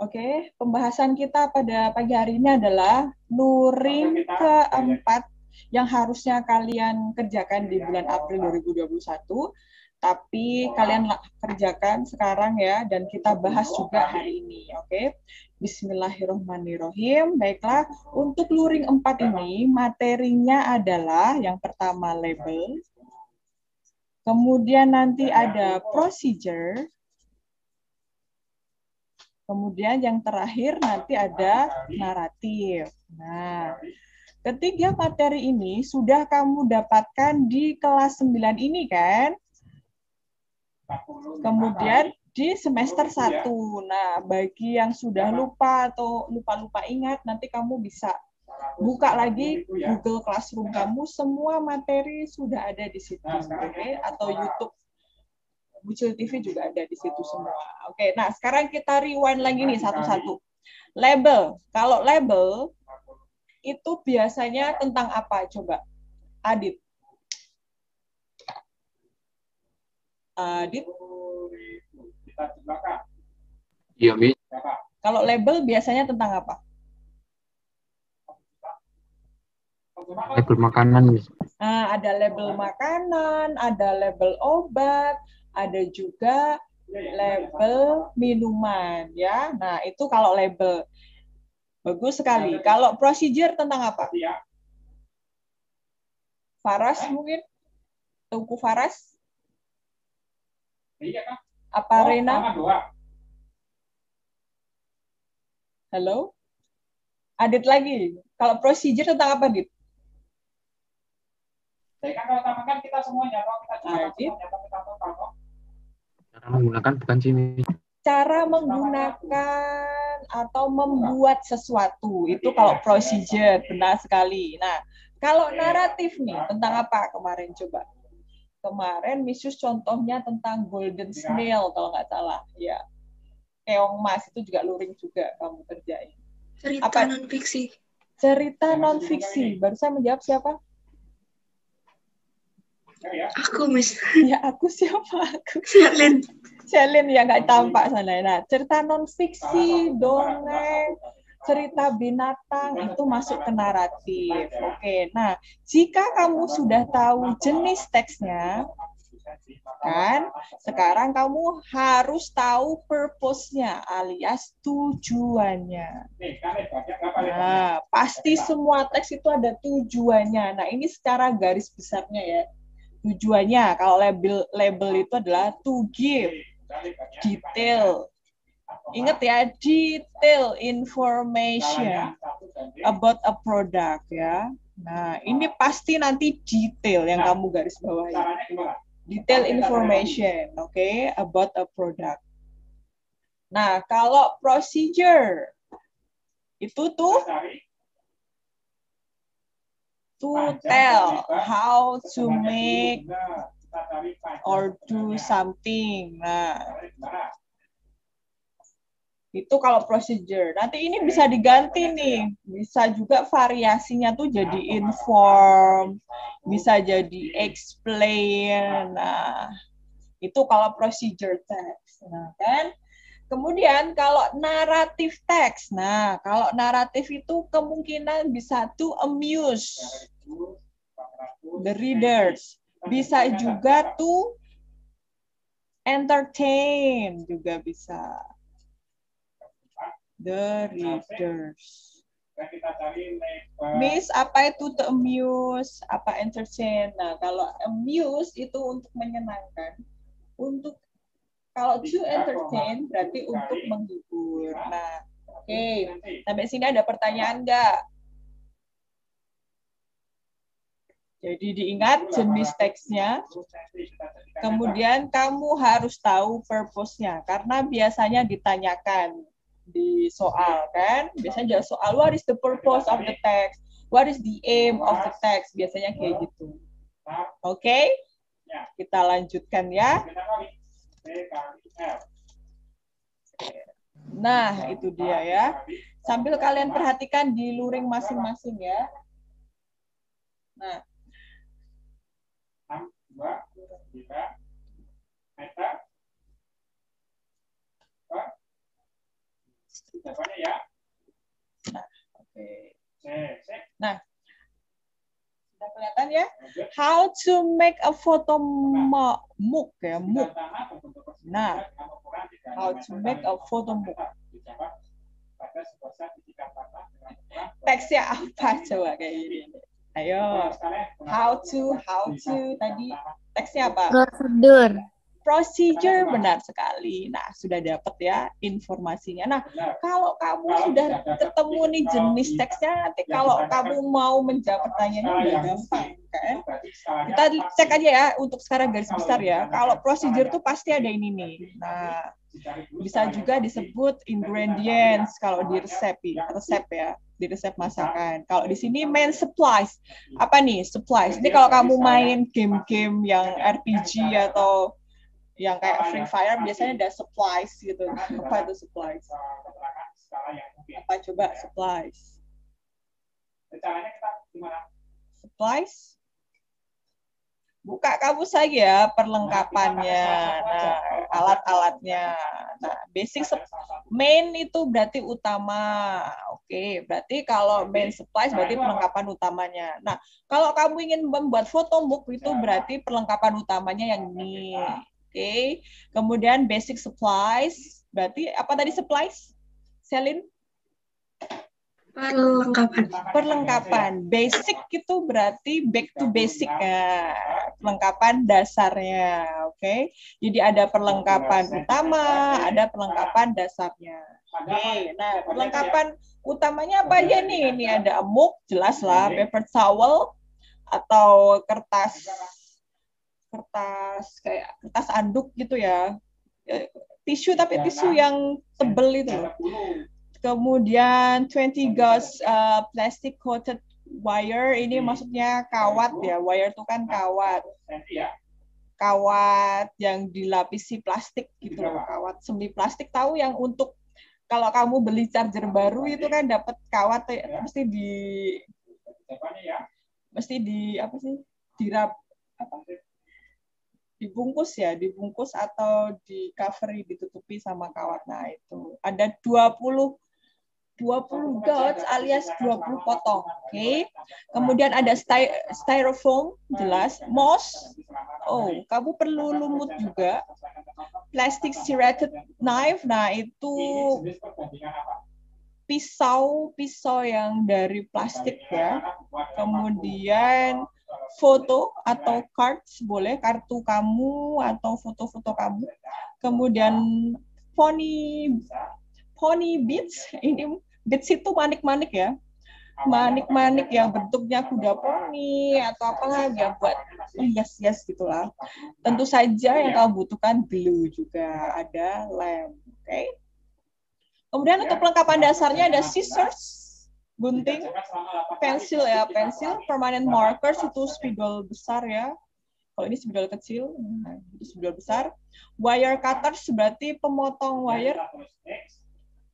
Oke, pembahasan kita pada pagi hari ini adalah luring keempat yang harusnya kalian kerjakan di bulan April 2021, tapi kalian kerjakan sekarang ya, dan kita bahas juga hari ini. Oke, Bismillahirrahmanirrahim. Baiklah, untuk luring 4 ini materinya adalah yang pertama label, kemudian nanti ada procedure, kemudian yang terakhir nanti ada naratif. Nah, ketiga materi ini sudah kamu dapatkan di kelas 9 ini kan? Kemudian di semester 1. Nah, bagi yang sudah lupa atau lupa-lupa ingat, nanti kamu bisa buka lagi Google Classroom kamu, semua materi sudah ada di situ, oke? Atau YouTube Bucil TV juga ada di situ semua. Oke, nah sekarang kita rewind lagi nih satu-satu. Label. Kalau label itu biasanya tentang apa? Coba, Adit. Adit. Iya, Mi. Kalau label biasanya tentang apa? Label makanan, Mi. Ada label makanan, ada label obat, ada juga label minuman, ya. Nah, itu kalau label. Bagus sekali. Kalau procedure tentang apa? Faras mungkin? Tungku Faras? Apa Rena? Halo? Adit lagi. Kalau procedure tentang apa, Adit? Adit? Cara menggunakan bukan sih, Mi. Cara menggunakan atau membuat sesuatu. Itu kalau procedure, benar sekali. Nah, kalau naratif nih, tentang apa kemarin coba? Kemarin Misus contohnya tentang golden snail, kalau nggak salah. Ya, keong mas itu juga luring juga kamu kerjain. Cerita non-fiksi. Cerita non-fiksi. Barusan menjawab siapa? Aku, Miss. Ya, aku siapa? Aku. Shalin ya nggak tampak sana. Nah, cerita non-fiksi, dongeng, cerita binatang itu masuk ke naratif. Oke, nah jika kamu sudah tahu jenis teksnya, kan, sekarang kamu harus tahu purpose-nya alias tujuannya. Nah, pasti semua teks itu ada tujuannya. Nah, ini secara garis besarnya ya. Tujuannya, kalau label itu adalah to give detail. Ingat ya, detail information about a product ya. Nah, ini pasti nanti detail yang kamu garis bawahi. Detail information, okay, about a product. Nah, kalau procedure itu tuh to tell how to make or do something. Nah, itu kalau procedure. Nanti ini bisa diganti nih. Bisa juga variasinya tuh jadi inform, bisa jadi explain. Nah, itu kalau procedure text. Nah, kan? Kemudian kalau naratif teks. Nah, kalau naratif itu kemungkinan bisa to amuse the readers. Bisa juga to entertain juga bisa. The readers. Miss, apa itu to amuse? Apa entertain? Nah, kalau amuse itu untuk menyenangkan. Untuk kalau to entertain berarti untuk menghibur. Nah, oke. Sampai sini ada pertanyaan nggak? Jadi diingat jenis teksnya. Kemudian kamu harus tahu purpose-nya. Karena biasanya ditanyakan di soal, kan? Biasanya jadi soal, what is the purpose of the text? What is the aim of the text? Biasanya kayak gitu. Oke? Kita lanjutkan ya. Nah, itu dia ya. Sambil kalian perhatikan di luring masing-masing ya. Nah. Nah, oke. Nah, sudah kelihatan ya? How to make a photo MOOC ya, MOOC. Nah, how to make a photo MOOC. Teksnya apa coba kayak gini? Ayo, how to tadi teksnya apa? Prosedur. Procedure, benar sekali. Nah, sudah dapat ya informasinya. Nah, kalau kamu sudah ketemu nih jenis teksnya, nanti kalau kamu mau menjawab pertanyaannya udah gampang, kan? Kita cek aja ya untuk sekarang garis besar ya. Kalau procedure tuh pasti ada ini nih. Nah, bisa juga disebut ingredients kalau di resep ya, di resep masakan. Kalau di sini main supplies. Apa nih supplies? Ini kalau kamu main game-game yang RPG atau yang kayak Free Fire biasanya ada supplies gitu. Apa itu supplies? Apa coba supplies? Supplies? Buka kamu saja perlengkapannya. Nah, alat-alatnya. Nah, basic main itu berarti utama. Oke, berarti kalau main supplies berarti perlengkapan utamanya. Nah, kalau kamu ingin membuat foto MOOC itu berarti perlengkapan utamanya yang ini. Oke, kemudian basic supplies, berarti apa tadi supplies? Selin? Perlengkapan. Basic itu berarti back to basic ya. Perlengkapan dasarnya, oke? Jadi ada perlengkapan utama, ada perlengkapan dasarnya. Oke, nah perlengkapan utamanya apa aja nih? Ini ada MOOC, jelas lah, paper towel atau kertas kayak kertas anduk gitu ya, tisu tapi tisu yang tebel itu loh. Kemudian 20 gauge plastic coated wire, ini maksudnya kawat ya, wire itu kan kawat yang dilapisi plastik gitu loh, kawat semi plastik. Tahu yang untuk kalau kamu beli charger baru itu kan dapat kawat mesti di apa sih, dirap apa, dibungkus atau di cover, ditutupi sama kawat. Nah, itu ada 20 gauge alias 20 potong. Oke. Kemudian ada styrofoam, jelas. Moss. Oh, kamu perlu lumut juga. Plastic serrated knife. Nah, itu pisau yang dari plastik ya. Kemudian foto atau cards, boleh kartu kamu atau foto-foto kamu. Kemudian pony beads, ini beads itu manik-manik ya, manik-manik yang bentuknya kuda poni atau apa ya, buat hias-hias gitulah. Tentu saja yang kamu butuhkan glue juga, ada lem, oke. Kemudian untuk perlengkapan dasarnya ada scissors, gunting, pensil, permanent markers itu spidol besar ya. Kalau ini spidol kecil, itu spidol besar. Wire cutters berarti pemotong wire.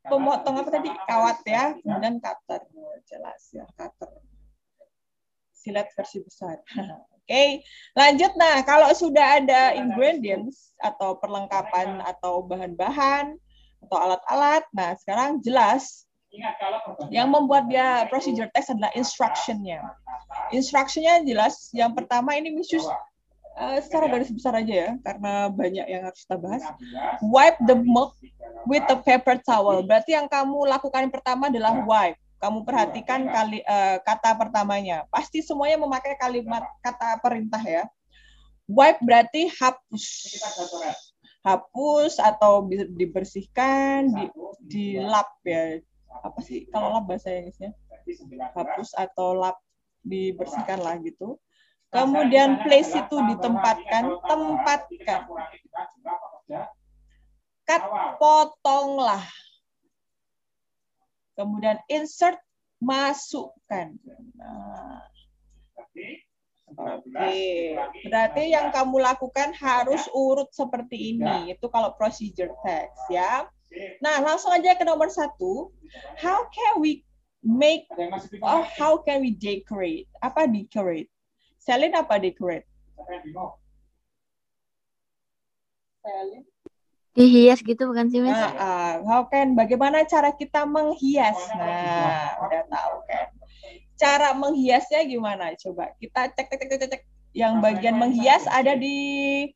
Pemotong apa tadi? Kawat ya. Kemudian cutter, jelas ya, cutter. Silet versi besar. Oke, lanjut. Nah, kalau sudah ada ingredients atau perlengkapan atau bahan-bahan atau alat-alat, nah sekarang jelas yang membuat dia procedure text adalah instruction-nya. Instruction-nya jelas. Yang pertama ini khusus secara garis besar aja ya, karena banyak yang harus kita bahas. Wipe the mug with a paper towel. Berarti yang kamu lakukan pertama adalah wipe. Kamu perhatikan kata pertamanya. Pasti semuanya memakai kalimat kata perintah ya. Wipe berarti hapus. Hapus atau dibersihkan, dilap ya. Apa sih kalau lap bahasa Inggrisnya? Hapus atau lap, dibersihkan lah gitu. Kemudian place itu ditempatkan, tempatkan. Cut, potonglah. Kemudian insert, masukkan. Nah. Oke, berarti yang kamu lakukan harus urut seperti ini. Itu kalau procedure text ya. Nah, langsung aja ke nomor 1. How can we make or how can we decorate? Apa decorate? Selin apa decorate? Selin? Dihias gitu bukan sih, Miss? Kan bagaimana cara kita menghias? Nah, udah tahu kan. Cara menghiasnya gimana? Coba kita cek. Yang bagian menghias ada di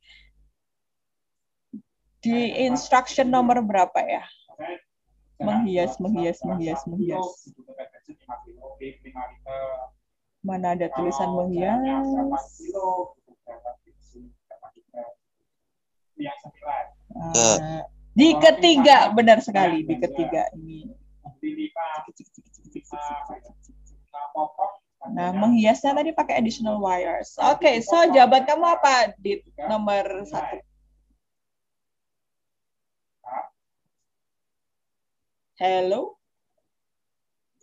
instruction nomor berapa ya? Menghias. Mana ada tulisan menghias? Di ketiga, benar sekali, di ketiga ini. Nah, menghiasnya tadi pakai additional wires. Oke, so jawaban kamu apa di nomor 1? Hello?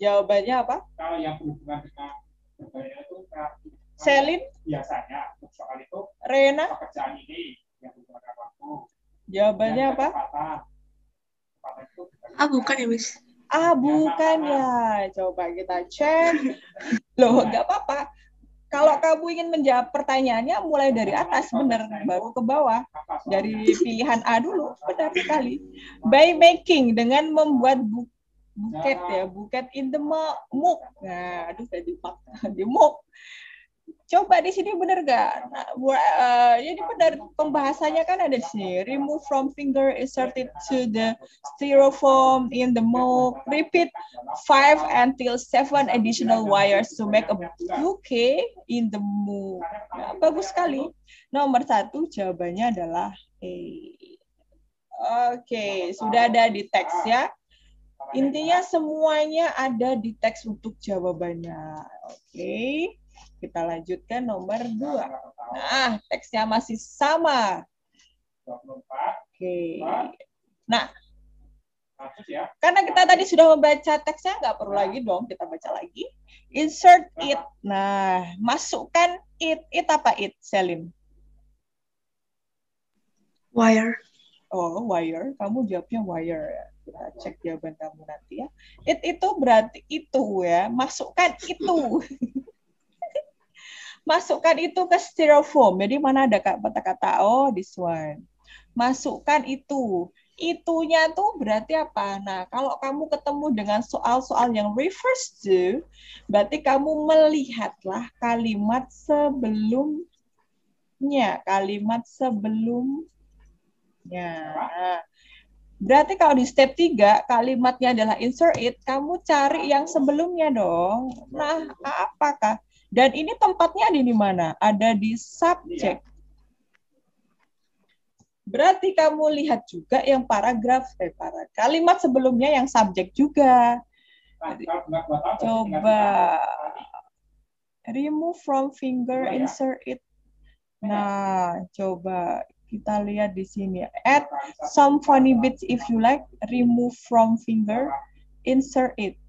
Jawabannya apa? Kalau yang berhubungan dengan berbahaya itu Selin? Biasanya soal itu Rena? Pekerjaan ini yang menggunakan waktu. Jawabannya apa? Bukan ya, Miss. Bukan ya. Coba kita cek. Loh, nggak apa-apa. Kalau kamu ingin menjawab pertanyaannya mulai dari atas, benar, baru ke bawah. Dari pilihan A dulu, benar sekali. By making, dengan membuat buket ya, buket in the mug. Nah, aduh tadi di mug. Coba di sini benar nggak? Nah, jadi benar pembahasannya kan ada di sini. Remove from finger, insert it to the styrofoam in the mug. Repeat 5 until 7 additional wires to make a bouquet in the mug. Nah, bagus sekali. Nomor 1 jawabannya adalah A. Oke, sudah ada di teks ya. Intinya semuanya ada di teks untuk jawabannya. Oke. Kita lanjutkan nomor 2. Nah, teksnya masih sama. Oke. Nah, karena kita tadi sudah membaca teksnya, nggak perlu lagi dong kita baca lagi. Insert it. Nah, masukkan it. It apa it, Selim? Wire. Oh, wire. Kamu jawabnya wire ya. Kita cek jawaban kamu nanti ya. It itu berarti itu ya. Masukkan itu. Masukkan itu ke styrofoam. Jadi mana ada kata-kata, this one. Masukkan itu. Itunya tuh berarti apa? Nah, kalau kamu ketemu dengan soal-soal yang refers to, berarti kamu melihatlah kalimat sebelumnya. Kalimat sebelumnya. Nah, berarti kalau di step 3, kalimatnya adalah insert it, kamu cari yang sebelumnya dong. Nah, apakah? Dan ini tempatnya di mana? Ada di subject. Berarti kamu lihat juga yang paragraf, kalimat sebelumnya yang subjek juga. Coba remove from finger, insert it. Nah, coba kita lihat di sini. Add some funny bits if you like. Remove from finger, insert it.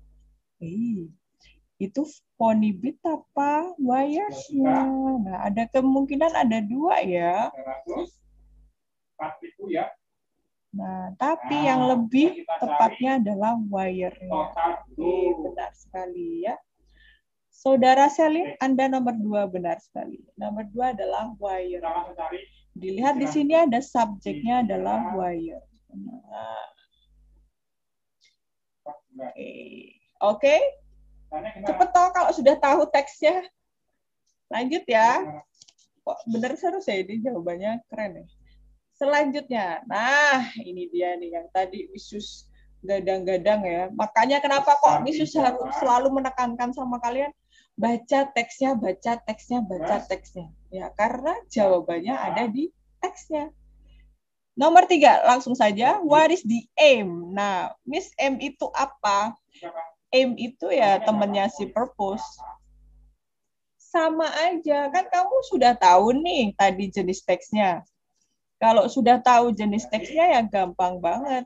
Itu funny bit apa wires-nya? Nah, ada kemungkinan ada 2 ya. Nah, tapi yang lebih tepatnya adalah wire-nya. Benar sekali ya. Saudara Selin, Anda nomor 2 benar sekali. Nomor 2 adalah wire. Dilihat di sini ada subjeknya adalah wire. Oke. Cepet toh kalau sudah tahu teksnya. Lanjut ya. Kok bener seru ya ini jawabannya keren ya. Selanjutnya. Nah, ini dia nih yang tadi Misus gadang-gadang ya. Makanya kenapa kok Misus harus selalu menekankan sama kalian baca teksnya, baca teksnya, baca teksnya. Ya, karena jawabannya ada di teksnya. Nomor 3, langsung saja. What is the aim? Nah, Miss aim itu apa? Aim itu ya temennya si purpose. Sama aja, kan kamu sudah tahu nih tadi jenis teksnya. Kalau sudah tahu jenis teksnya ya gampang banget.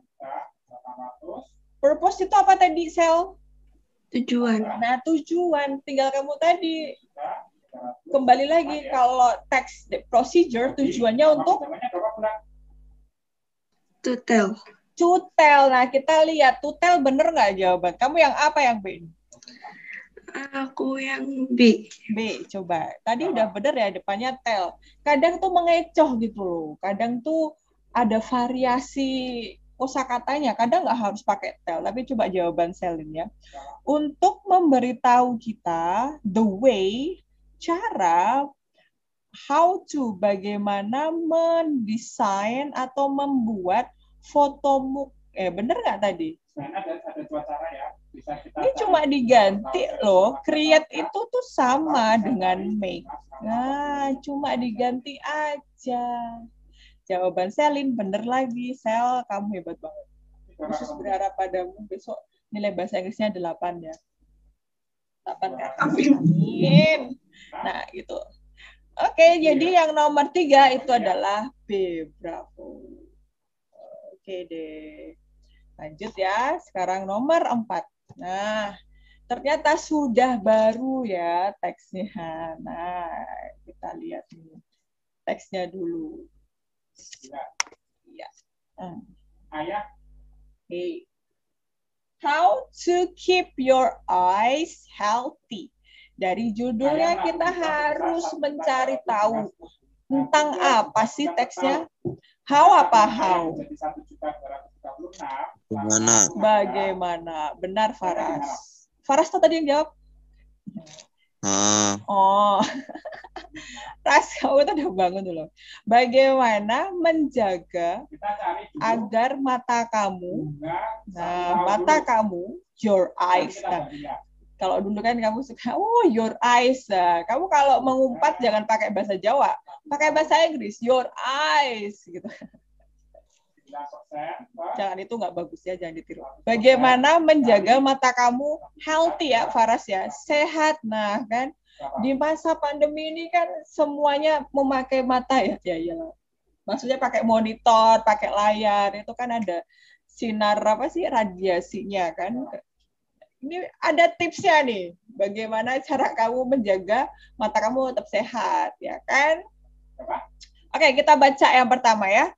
Purpose itu apa tadi, Sel? Tujuan. Nah, tujuan. Tinggal kamu tadi. Kembali lagi, kalau teks procedure tujuannya untuk? To tell. To tell. Nah, kita lihat to tell bener nggak jawaban? Kamu yang apa yang B? Aku yang B. B, coba. Tadi udah bener ya depannya tell. Kadang tuh mengecoh gitu loh. Kadang tuh ada variasi kosakatanya. Kadang nggak harus pakai tell, tapi coba jawaban Selin ya. Untuk memberitahu kita the way, cara, how to, bagaimana mendesain atau membuat fotomu. Bener nggak tadi? Sebenarnya ada dua cara ya. Bisa kita Ini cuma diganti loh. Create itu tuh sama dengan make. Nah, cuma diganti aja. Jawaban Selin bener lagi. Sel, kamu hebat banget. Khusus berharap padamu besok nilai bahasa Inggrisnya 8 ya. 8 kan? Amin. Nah, gitu. Oke, jadi yang nomor 3 itu adalah B. Bravo. Oke deh. Lanjut ya. Sekarang nomor 4. Nah, ternyata sudah baru ya teksnya. Nah, kita lihat nih teksnya dulu. Ya. Ayah, Hey. How to keep your eyes healthy. Dari judulnya kita harus mencari tahu tentang apa sih teksnya. How apa how? jadi 1.236. Gimana? Bagaimana? Benar Faras. Faras tuh tadi yang jawab. Oh, Ras, kamu tuh udah bangun dulu. Bagaimana menjaga Kita cari dulu agar mata kamu, bunga mata kamu, your eyes. kita Nah, lihat. kalau dulu kan kamu suka, your eyes. Nah, kamu kalau mengumpat jangan pakai bahasa Jawa, pakai bahasa Inggris, your eyes gitu. 9%, Jangan, itu nggak bagus ya, jangan ditiru. Bagaimana menjaga mata kamu healthy ya, Faras ya, sehat. Nah, kan di masa pandemi ini kan semuanya memakai mata ya. Ya iyalah. Maksudnya pakai monitor, pakai layar, itu kan ada sinar apa sih, radiasinya kan. Ini ada tipsnya nih, bagaimana cara kamu menjaga mata kamu tetap sehat, ya kan? Oke, kita baca yang pertama ya.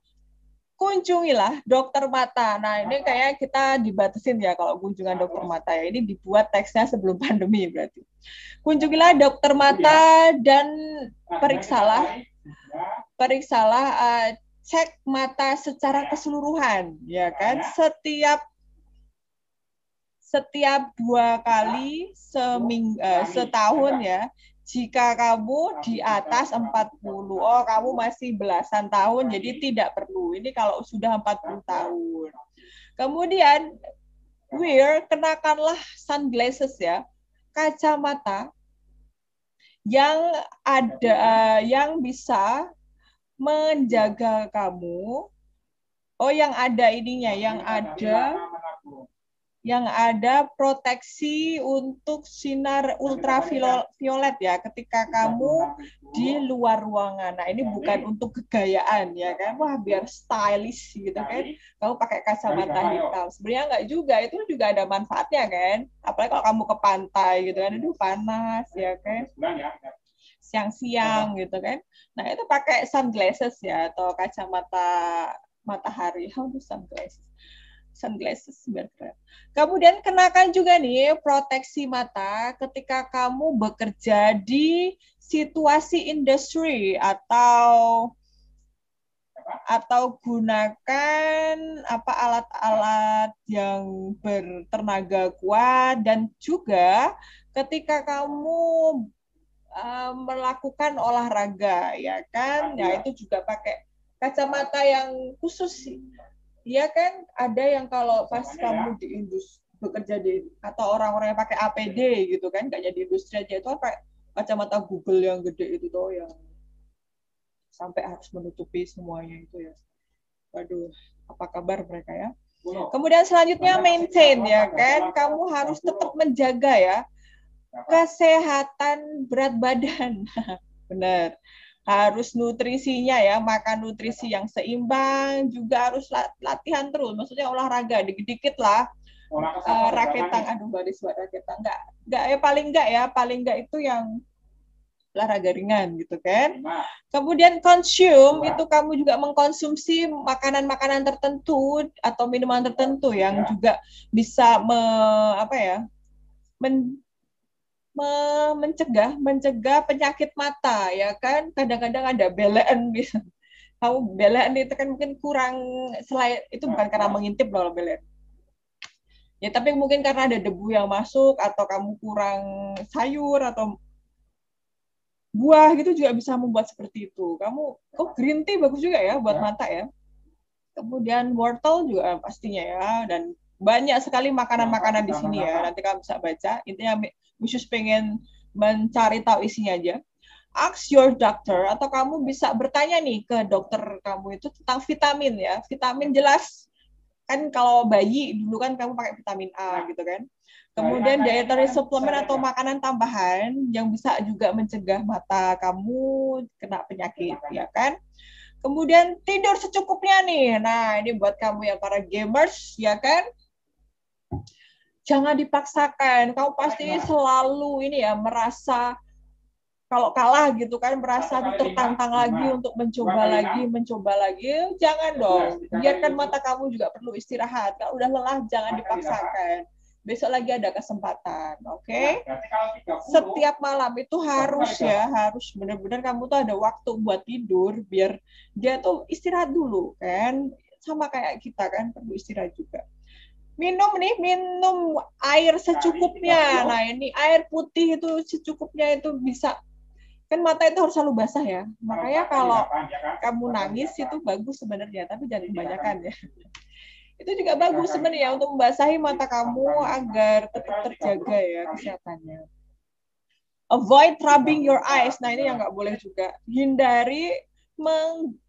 Kunjungilah dokter mata. Nah, ini kayak kita dibatasin ya kalau kunjungan dokter mata ya. Ini dibuat teksnya sebelum pandemi berarti. Kunjungilah dokter mata dan periksalah cek mata secara keseluruhan, ya kan? Setiap 2 kali setahun ya. Jika kamu di atas 40, kamu masih belasan tahun, jadi tidak perlu. Ini kalau sudah 40 tahun. Kemudian, kenakanlah sunglasses ya, kacamata yang bisa menjaga kamu. Yang ada ininya, yang ada proteksi untuk sinar ultraviolet ya ketika kamu di luar ruangan. Nah, ini bukan untuk kegayaan ya kan, wah biar stylish gitu kan, kamu pakai kacamata hitam. Sebenarnya enggak juga, itu juga ada manfaatnya kan, apalagi kalau kamu ke pantai gitu kan, itu panas ya kan, siang-siang gitu kan. Nah, itu pakai sunglasses ya, atau kacamata matahari. How do sunglasses biar keren. Kemudian kenakan juga nih proteksi mata ketika kamu bekerja di situasi industri atau gunakan alat-alat yang bertenaga kuat, dan juga ketika kamu melakukan olahraga ya kan. Ya, itu juga pakai kacamata yang khusus sih. Iya kan, ada yang kalau pas kamu di industri bekerja atau orang-orang yang pakai APD gitu kan, nggak jadi industri aja, itu pakai kacamata Google yang gede itu tuh, yang sampai harus menutupi semuanya itu ya. Waduh, apa kabar mereka ya? Kemudian selanjutnya maintain ya kan, kamu harus tetap menjaga ya kesehatan berat badan. Benar. Harus nutrisinya ya, makan nutrisi yang seimbang, juga harus latihan terus, maksudnya olahraga dikit-dikit lah. Raketan, baris buat raketan, paling enggak itu yang olahraga ringan gitu kan. Kemudian consume, itu kamu juga mengkonsumsi makanan-makanan tertentu atau minuman tertentu yang juga bisa mencegah penyakit mata ya kan. Kadang-kadang ada belen gitu. Kamu belen itu kan mungkin kurang, selain itu bukan karena mengintip loh belen. Ya tapi mungkin karena ada debu yang masuk atau kamu kurang sayur atau buah gitu juga bisa membuat seperti itu. Kamu, oh green tea bagus juga ya buat mata ya. Kemudian wortel juga pastinya ya, dan banyak sekali makanan-makanan di sini ya. Nanti kamu bisa baca. Intinya khusus pengen mencari tahu isinya aja. Ask your doctor, atau kamu bisa bertanya nih ke dokter kamu itu tentang vitamin ya. Vitamin jelas kan kalau bayi dulu kan kamu pakai vitamin A gitu kan. Kemudian dietary suplemen atau makanan tambahan yang bisa juga mencegah mata kamu kena penyakit ya kan. Kemudian tidur secukupnya nih. Nah, ini buat kamu yang para gamers ya kan. Jangan dipaksakan. Kamu pasti selalu ini ya merasa kalau kalah gitu kan, merasa tertantang lagi untuk mencoba lagi. Jangan dong. Biarkan mata kamu juga perlu istirahat. Kalau udah lelah jangan dipaksakan. Besok lagi ada kesempatan, oke? Setiap malam itu harus benar-benar kamu tuh ada waktu buat tidur biar dia tuh istirahat dulu kan. Sama kayak kita kan perlu istirahat juga. Minum air secukupnya. Nah, ini air putih itu secukupnya itu bisa, kan mata itu harus selalu basah ya. Makanya kalau kamu nangis itu bagus sebenarnya, tapi jangan kebanyakan ya. Itu juga bagus sebenarnya untuk membasahi mata kamu agar tetap terjaga ya kesehatannya. Avoid rubbing your eyes. Nah, ini yang nggak boleh juga. Hindari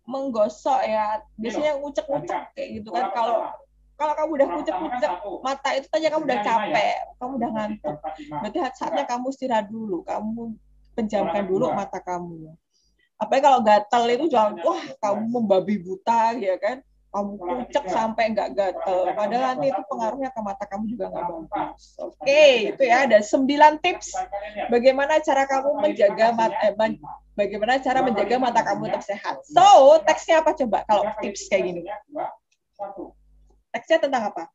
menggosok ya. Biasanya ngucek-ngucek kayak gitu kan. Kalau kamu udah kucek-kucek mata itu aja kamu udah capek, kamu udah ngantuk. Berarti saatnya kamu istirahat dulu, kamu pejamkan dulu mata kamu. Apalagi kalau gatal itu jangan, wah kamu membabi buta ya kan, kamu kucek sampai nggak gatal. Padahal nanti itu pengaruhnya ke mata kamu juga nggak bagus. Oke, itu ya ada 9 tips bagaimana cara kamu menjaga bagaimana cara menjaga mata kamu tetap sehat. So, teksnya apa coba kalau tips kayak gini? Teksnya tentang apa?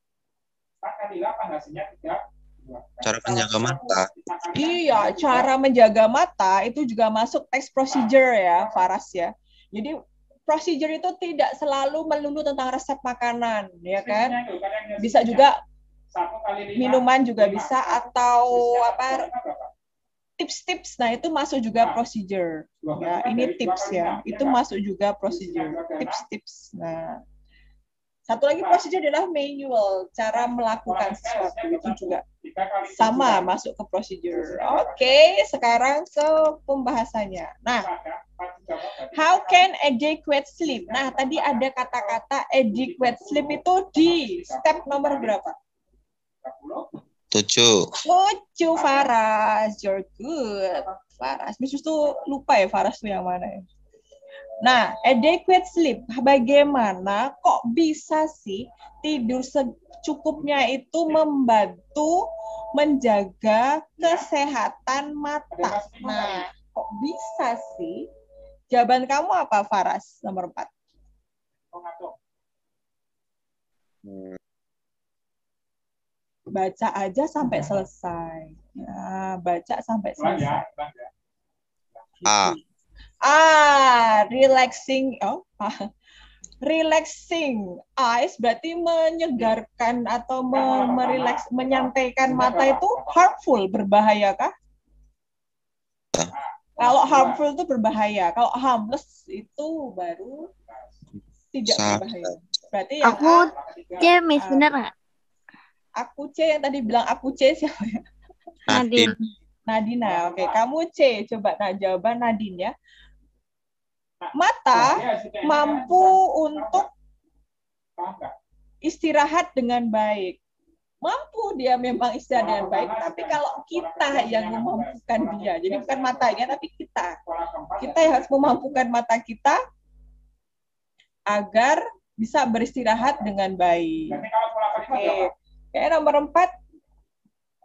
Cara menjaga mata. Iya, cara menjaga mata itu juga masuk teks procedure ya, Faras ya. Jadi procedure itu tidak selalu melulu tentang resep makanan, ya kan? Bisa juga minuman juga bisa, atau apa tips-tips. Nah, itu masuk juga procedure. Ya, ini tips ya. Itu masuk juga procedure. Tips-tips. Nah, satu lagi procedure adalah manual, cara melakukan sesuatu itu juga sama masuk ke procedure. Oke, sekarang ke pembahasannya. Nah, how can adequate sleep? Nah, tadi ada kata-kata adequate sleep itu di step nomor berapa? 7. 7, Faras. You're good. Faras. Misus tuh lupa ya Faras tuh yang mana ya? Nah, adequate sleep, bagaimana kok bisa sih tidur secukupnya itu membantu menjaga kesehatan mata? Nah, kok bisa sih? Jawaban kamu apa, Faras? Nomor 4. Baca aja sampai selesai. Nah, baca sampai selesai. Relaxing. Relaxing eyes berarti menyegarkan atau menyantaikan mata itu harmful, berbahaya kah? Kalau harmful itu berbahaya, kalau harmless itu baru tidak berbahaya. Berarti yang aku C, Miss, bener nggak? Aku C, yang tadi bilang aku C siapa ya? Nadine. Nadina, oke. Kamu C, coba jawaban Nadine ya. Mata mampu untuk istirahat dengan baik. Mampu dia memang istirahat dengan baik, tapi kalau kita yang memampukan dia, jadi bukan matanya, tapi kita yang harus memampukan mata kita agar bisa beristirahat dengan baik. Oke. Oke, nomor 4.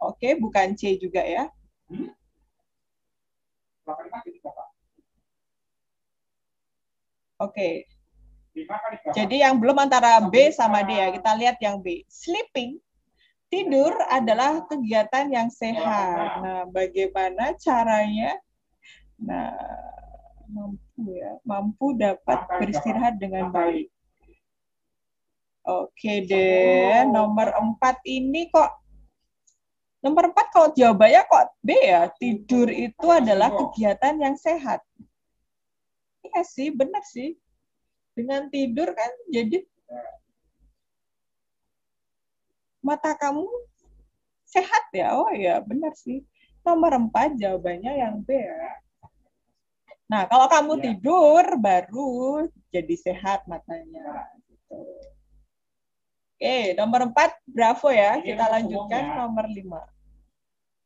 Oke, bukan C juga ya. Oke. Jadi yang belum antara B sama D ya. Kita lihat yang B. Sleeping, tidur adalah kegiatan yang sehat. Nah, bagaimana caranya? Nah, ya, mampu dapat beristirahat dengan baik. Oke deh, nomor 4 ini kok, nomor 4 kalau jawabannya kok B ya, tidur itu adalah kegiatan yang sehat. Iya sih, benar sih. Dengan tidur kan jadi mata kamu sehat ya. Oh ya, benar sih. Nomor 4 jawabannya yang B ya. Nah, kalau kamu tidur baru jadi sehat matanya. Gitu. Oke, nomor 4 bravo ya. Kita lanjutkan nomor 5.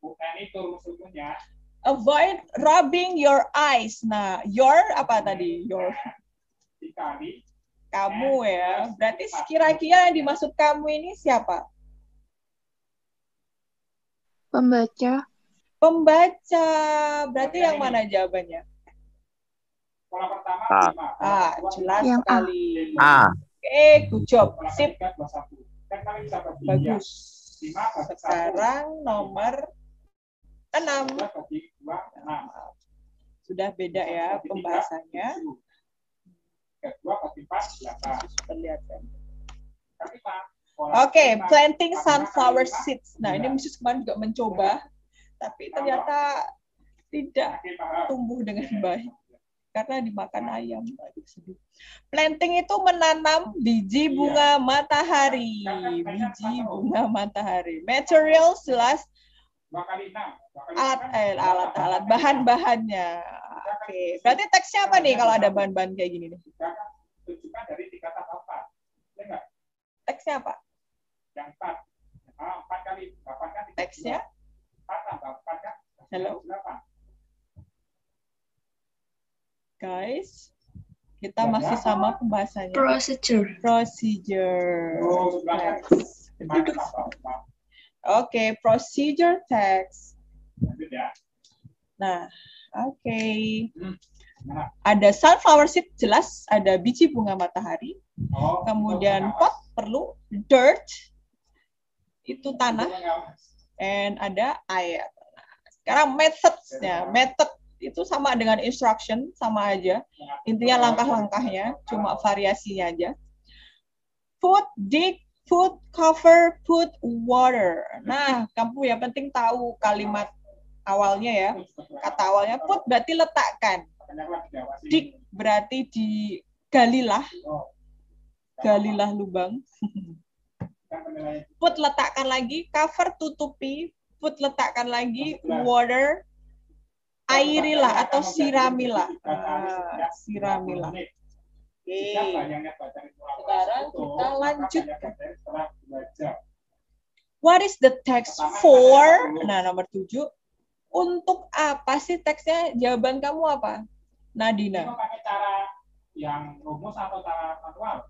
Bukan itu rumus-rumusnya. Avoid rubbing your eyes. Nah, your apa tadi? Your. Dikali Kamu ya. Berarti kira-kira yang dimaksud kamu ini siapa? Pembaca. Pembaca. Berarti yang mana jawabannya? pola pertama A. 5. Jelas Yang A. sekali. A. Oke, good job. Pola Sip. ketiga 21. Kan kalian bisa bagi Bagus. 5 bagi 1. Sekarang nomor 6. 2 bagi 2, 6. Sudah beda ya pembahasannya. 2 bagi 4, 8. Terlihat kan? Kelima, Oke, planting sunflower seeds. Nah, ini Mrs. kemarin juga mencoba, tapi ternyata tidak tumbuh dengan baik karena dimakan ayam. Aduh, sedih. Planting itu menanam biji bunga matahari. Biji bunga matahari. Materials jelas 2 kali 6. alat bahan-bahannya. Oke, berarti teksnya apa nih kalau ada bahan-bahan kayak gini nih? Tunjukkan dari 3 tambah 4. Ya enggak? Teksnya apa? Yang 4. 4 kali 8 kan 32. Teksnya? 4 tambah 4 kan? Halo? 8. Guys, kita masih sama pembahasannya. Procedure. Procedure Oh, text. 5 tambah 4. Oke, procedure text. Lanjut ya. Nah, oke. Nah, Ada sunflower seed jelas, ada biji bunga matahari. oh, Kemudian pot perlu, dirt itu tanah, and ada air. Nah, sekarang methods-nya. Method itu sama dengan instruction, sama aja. Intinya langkah-langkahnya, cuma variasinya aja. Put, dig, put, cover, put, water. Nah, kamu yang penting tahu kalimat awalnya ya. Kata awalnya put berarti letakkan. Dig berarti digalilah. Galilah lubang. Put letakkan lagi, cover tutupi, put letakkan lagi, water airilah atau siramilah. Siramilah. Oke. Sekarang kita lanjut. What is the text for? Nah, nomor 7. Untuk apa sih teksnya? Jawaban kamu apa? Nadina. Kamu pakai cara yang rumus atau cara manual?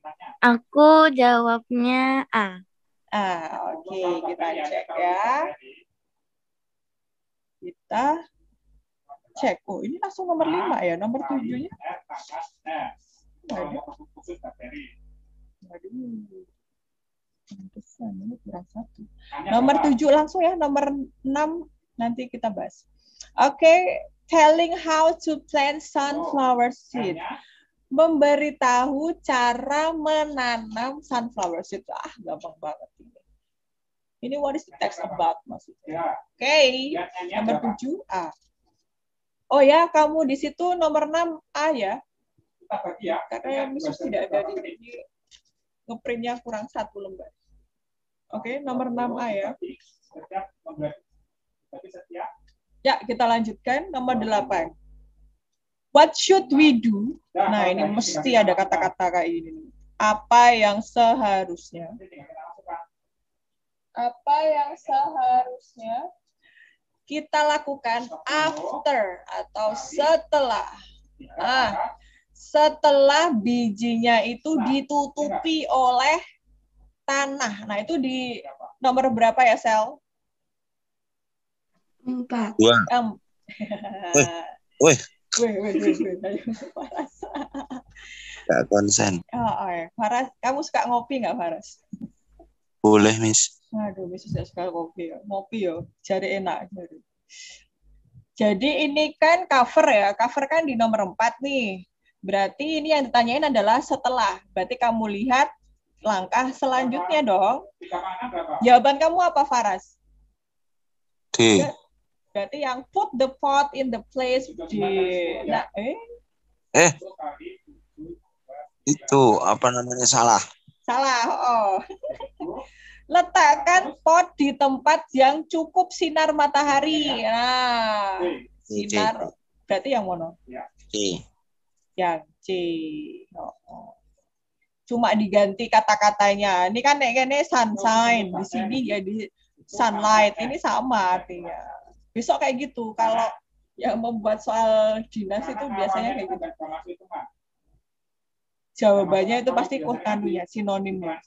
Tanya. Aku jawabnya A. Oke, kita cek ya. Kita cek. Oh, ini langsung nomor 5 ya, nomor 7-nya. Waduh. Pantesan, ini kurang 1. Nomor 7 langsung ya, nomor 6 nanti kita bahas. Oke, telling how to plant sunflower seed. Memberitahu cara menanam sunflower seed. Gampang banget ini. Ini what is the text about maksudnya. Oke, nomor 7 A. Oh ya, kamu di situ nomor 6 A ya. Karena misalnya tidak ada di sini. Ngeprintnya kurang 1 lembar. Oke, nomor 6 A ya. Ya, kita lanjutkan nomor 8. What should we do? Nah, ini mesti ada kata-kata kayak ini. Apa yang seharusnya? Apa yang seharusnya kita lakukan after atau setelah. Nah, setelah bijinya itu ditutupi oleh tanah. Nah, itu di nomor berapa ya, Sel? 4. 2. Wih. Faras. Gak konsen. Faras, kamu suka ngopi nggak, Faras? Boleh, Miss. Aduh, Miss suka ngopi ya. Ngopi ya, cari enak. Jadi ini kan cover ya. Cover kan di nomor 4 nih. Berarti ini yang ditanyain adalah setelah. Berarti kamu lihat langkah selanjutnya dong. Jawaban kamu apa, Faras? D. Berarti yang put the pot in the place di. Nah, Itu apa namanya salah? Salah. Oh. Letakkan pot di tempat yang cukup sinar matahari. Nah, sinar. Berarti yang mana? C. Yang C. Oh. Cuma diganti kata-katanya. Ini kan kayaknya sunshine. Di sini jadi sunlight. Ini sama artinya. Besok kayak gitu. Kalau yang membuat soal dinas itu biasanya kayak gitu. Jawabannya itu pasti ya, sinonimnya.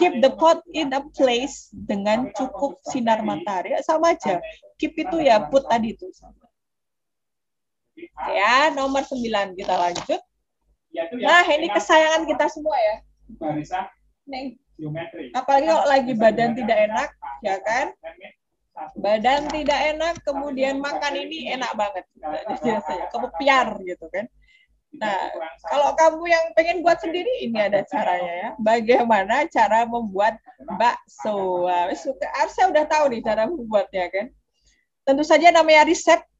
Keep the pot in a place dengan cukup sinar matahari. Ya, sama aja. Keep itu ya put tadi itu. Ya, nomor 9 kita lanjut. Nah, ini kesayangan kita semua ya. Nih. Apalagi kalau lagi badan tidak enak, ya kan? Badan tidak enak, kemudian makan ini enak banget. Biasanya kepiar gitu kan. Nah, kalau kamu yang pengen buat sendiri, ini ada caranya ya. Bagaimana cara membuat bakso? Harusnya udah tahu nih cara membuatnya kan. Tentu saja namanya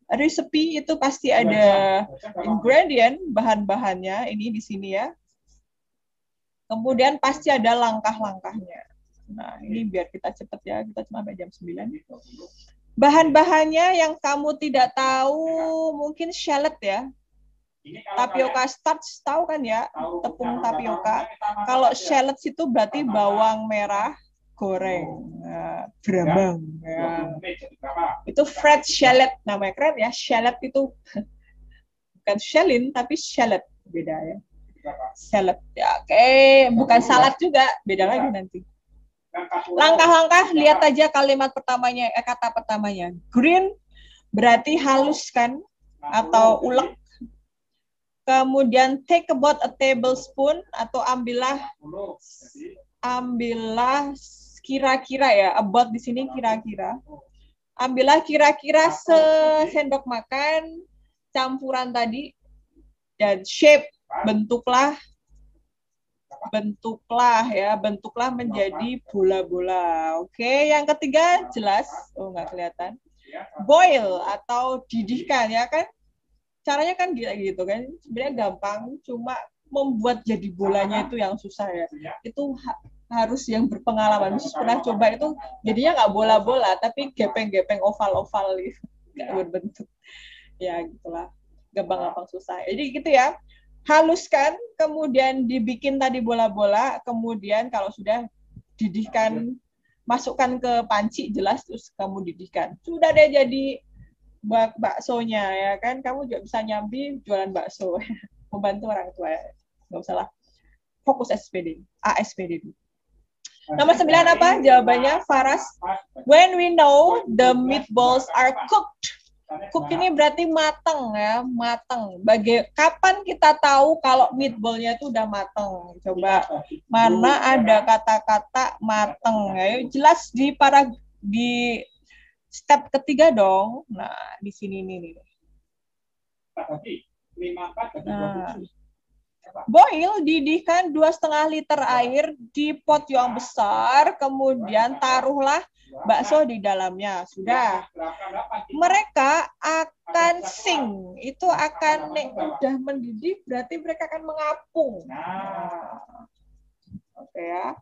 resepi itu pasti ada ingredient, bahan-bahannya ini di sini ya. Kemudian pasti ada langkah-langkahnya. Nah, ini biar kita cepet ya, kita cuma sampai jam 9. Bahan-bahannya yang kamu tidak tahu mungkin shallot ya. Tapioka starch tahu kan ya, tepung tapioka. Kalau shallot itu berarti bawang merah goreng, berambang. Ya. Itu fried shallot namanya, keren ya. Shallot itu bukan shallin tapi shallot, beda ya. Shallot ya, oke, bukan salad juga, beda lagi nanti. Langkah-langkah, lihat aja kalimat pertamanya, kata pertamanya. Green berarti haluskan atau ulek. Kemudian take about a tablespoon atau ambillah kira-kira ya, about di sini kira-kira. Ambillah kira-kira sesendok makan campuran tadi dan shape bentuklah menjadi bola-bola. Oke, yang ketiga jelas, nggak kelihatan. Boil atau didihkan ya kan. Caranya kan gitu kan, sebenarnya gampang, cuma membuat jadi bolanya itu yang susah ya. Itu harus yang berpengalaman, pernah coba itu jadinya nggak bola-bola, tapi gepeng-gepeng oval-oval gitu, nggak berbentuk. Ya gitulah, gampang-gampang susah. Jadi gitu ya, haluskan, kemudian dibikin tadi bola-bola, kemudian kalau sudah didihkan, masukkan ke panci jelas, terus kamu didihkan. Sudah deh jadi baksonya ya kan, kamu juga bisa nyambi jualan bakso, membantu orang tua ya. Nggak usah lah, fokus ASPD dulu. Nomor 9 apa jawabannya, Faras? When we know the meatballs are cooked. Cook ini berarti matang ya, matang. Kapan kita tahu kalau meatballnya itu udah matang? Coba mana ada kata-kata matang ya? Jelas di step ketiga dong. Nah, di sini nih. Nah, boil, didihkan 2,5 liter air di pot yang besar, kemudian taruhlah bakso di dalamnya. Sudah. Mereka akan sing. Itu akan udah mendidih, berarti mereka akan mengapung. Oke ya.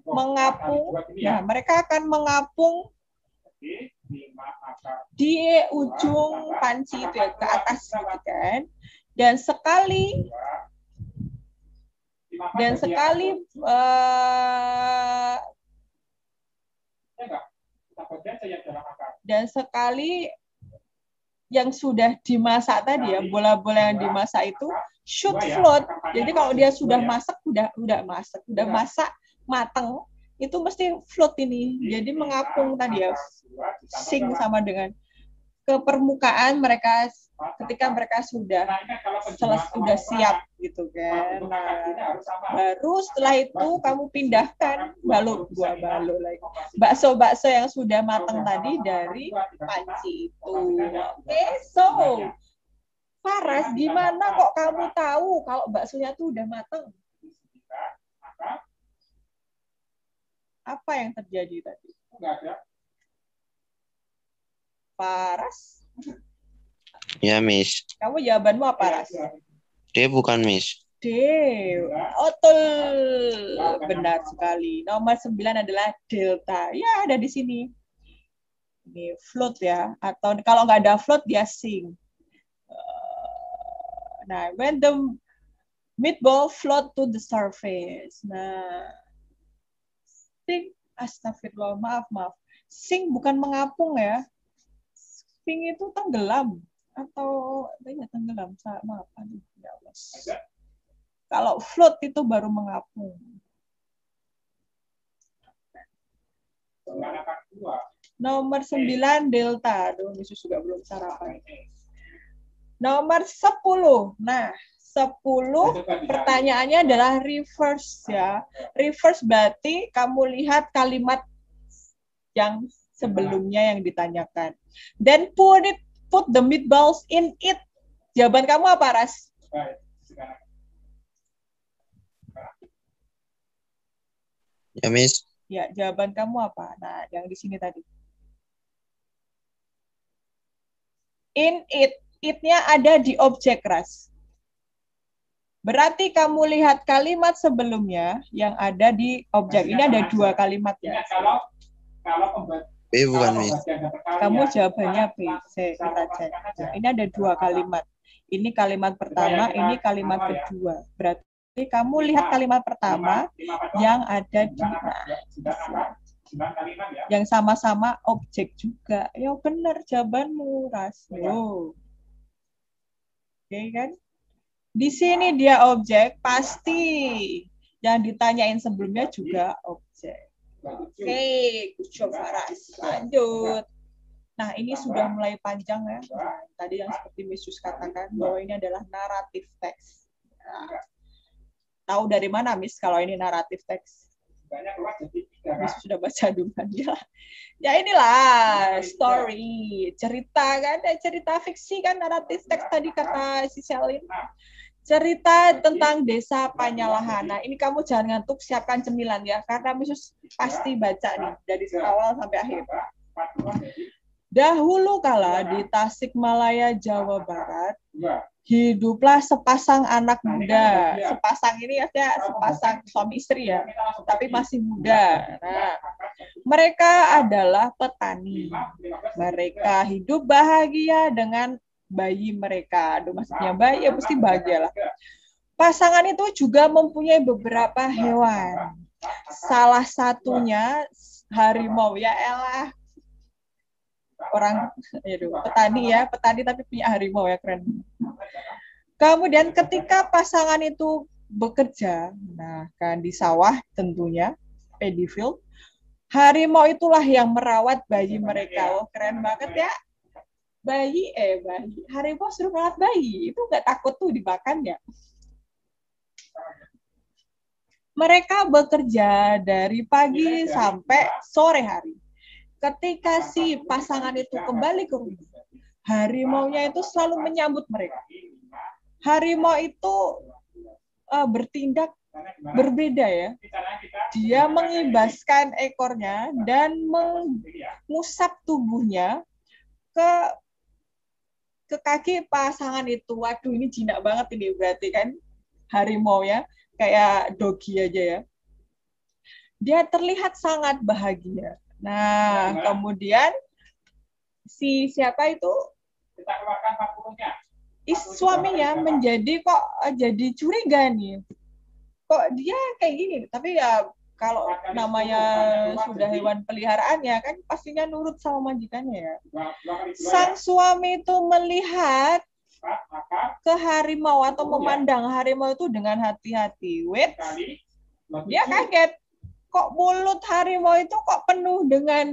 Mengapung. Nah, mereka akan mengapung di ujung panci itu ya, ke atas gitu kan. Dan sekali yang sudah dimasak tadi ya, bola-bola yang dimasak itu should float. Jadi kalau dia sudah masak, udah masak matang, itu mesti float ini. Jadi mengapung tadi ya, sing sama dengan ke permukaan mereka ketika mereka sudah siap gitu kan. Nah, baru setelah itu kamu pindahkan dua balok lagi. Bakso-bakso yang sudah matang tadi dari panci itu. Oke, so Faras, gimana kok kamu tahu kalau baksonya tuh udah matang? Apa yang terjadi tadi? Faras? Ya, Miss. Kamu jawabanmu apa, Ras? D bukan, Miss. D. Betul. Benar sekali. Nomor 9 adalah delta. Ya, ada di sini. Ini float ya. Atau kalau nggak ada float, dia sink. Nah, when the meatball float to the surface. Nah, sink. Astagfirullah, maaf. Sink bukan mengapung ya. Sink itu tenggelam. Atau ya tenggelam. Maaf. Ya Allah. Kalau float itu baru mengapung. Nomor 9 delta. Aduh, Yesus juga belum sarapan. Nomor 10. Nah, 10 pertanyaannya adalah reverse ya. Reverse berarti kamu lihat kalimat yang sebelumnya yang ditanyakan. Then put the meatballs in it. Jawaban kamu apa, Ras? Ya, Miss. Ya, jawaban kamu apa? Nah, yang di sini tadi. In it. It-nya ada di objek, Ras. Berarti kamu lihat kalimat sebelumnya yang ada di objek. Ini ada 2 kalimat ya. B bukan, Miss. Kamu jawabannya B. Kita cek. Nah, ini ada 2 kalimat. Ini kalimat pertama, ini kalimat kedua. Berarti kamu lihat kalimat pertama yang ada di yang sama-sama objek juga. Ya benar jawabanmu, Ras. Oke kan? Di sini dia objek, pasti yang ditanyain sebelumnya juga objek. Oke, good job, Faras. Lanjut. Nah, ini sudah mulai panjang ya. Tadi yang seperti Yesus katakan bahwa ini adalah naratif teks. Nah, tahu dari mana, Miss, kalau ini naratif teks? Miss sudah baca duluan ya. Ya inilah story, cerita kan, cerita fiksi kan, naratif teks tadi kata si Selin. Cerita tentang desa Panyalahan. Nah, ini kamu jangan ngantuk, siapkan cemilan ya, karena Miss pasti baca nih dari awal sampai akhir. Dahulu kala di Tasikmalaya, Jawa Barat, hiduplah sepasang anak muda. Sepasang ini ya sepasang suami istri ya, tapi masih muda. Nah, mereka adalah petani. Mereka hidup bahagia dengan bayi mereka. Aduh, maksudnya bayi ya pasti bahagia lah. Pasangan itu juga mempunyai beberapa hewan. Salah satunya harimau. Ya elah. Orang petani tapi punya harimau ya, keren. Kemudian ketika pasangan itu bekerja, nah kan di sawah tentunya, paddy field, harimau itulah yang merawat bayi mereka. Oh, keren banget ya. Bayi, harimau suruh merawat bayi, itu nggak takut tuh dimakan ya. Mereka bekerja dari pagi sampai sore hari. Ketika si pasangan itu kembali ke rumah, harimaunya itu selalu menyambut mereka. Harimau itu bertindak berbeda ya. Dia mengibaskan ekornya dan mengusap tubuhnya ke kaki pasangan itu. Waduh, ini jinak banget ini berarti kan harimau ya, kayak dogi aja ya. Dia terlihat sangat bahagia. Nah, kemudian siapa itu? Suaminya jadi curiga nih. Kok dia kayak gini? Tapi ya kalau namanya sudah hewan peliharaan ya kan pastinya nurut sama majikannya ya. Sang suami itu melihat ke harimau atau memandang harimau itu dengan hati-hati. Wait, dia kaget. Kok mulut harimau itu kok penuh dengan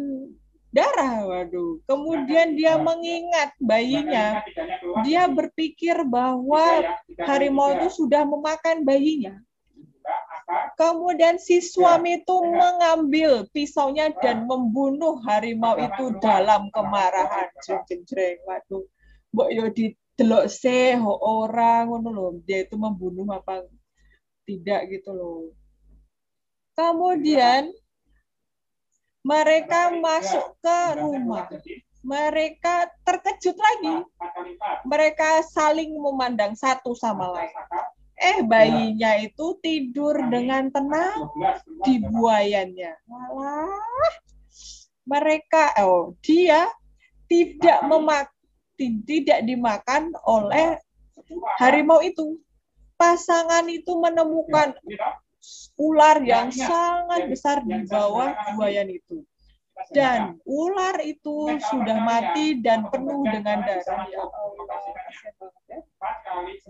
darah? Waduh. Kemudian dia mengingat bayinya. Dia berpikir bahwa harimau itu sudah memakan bayinya. Kemudian si suami itu mengambil pisaunya dan membunuh harimau itu dalam kemarahan. Jeng-jeng, waduh. Mbok yo didelok se orang ngono lho, dia itu membunuh apa tidak gitu loh. Kemudian mereka masuk ke rumah. Mereka terkejut lagi. Mereka saling memandang satu sama lain. Bayinya itu tidur dengan tenang di buayannya. Malah mereka, dia tidak dimakan oleh harimau itu. Pasangan itu menemukan ular yang sangat besar di bawah buayan itu. Dan ular itu sudah mati dan penuh dengan darah. Ya Allah,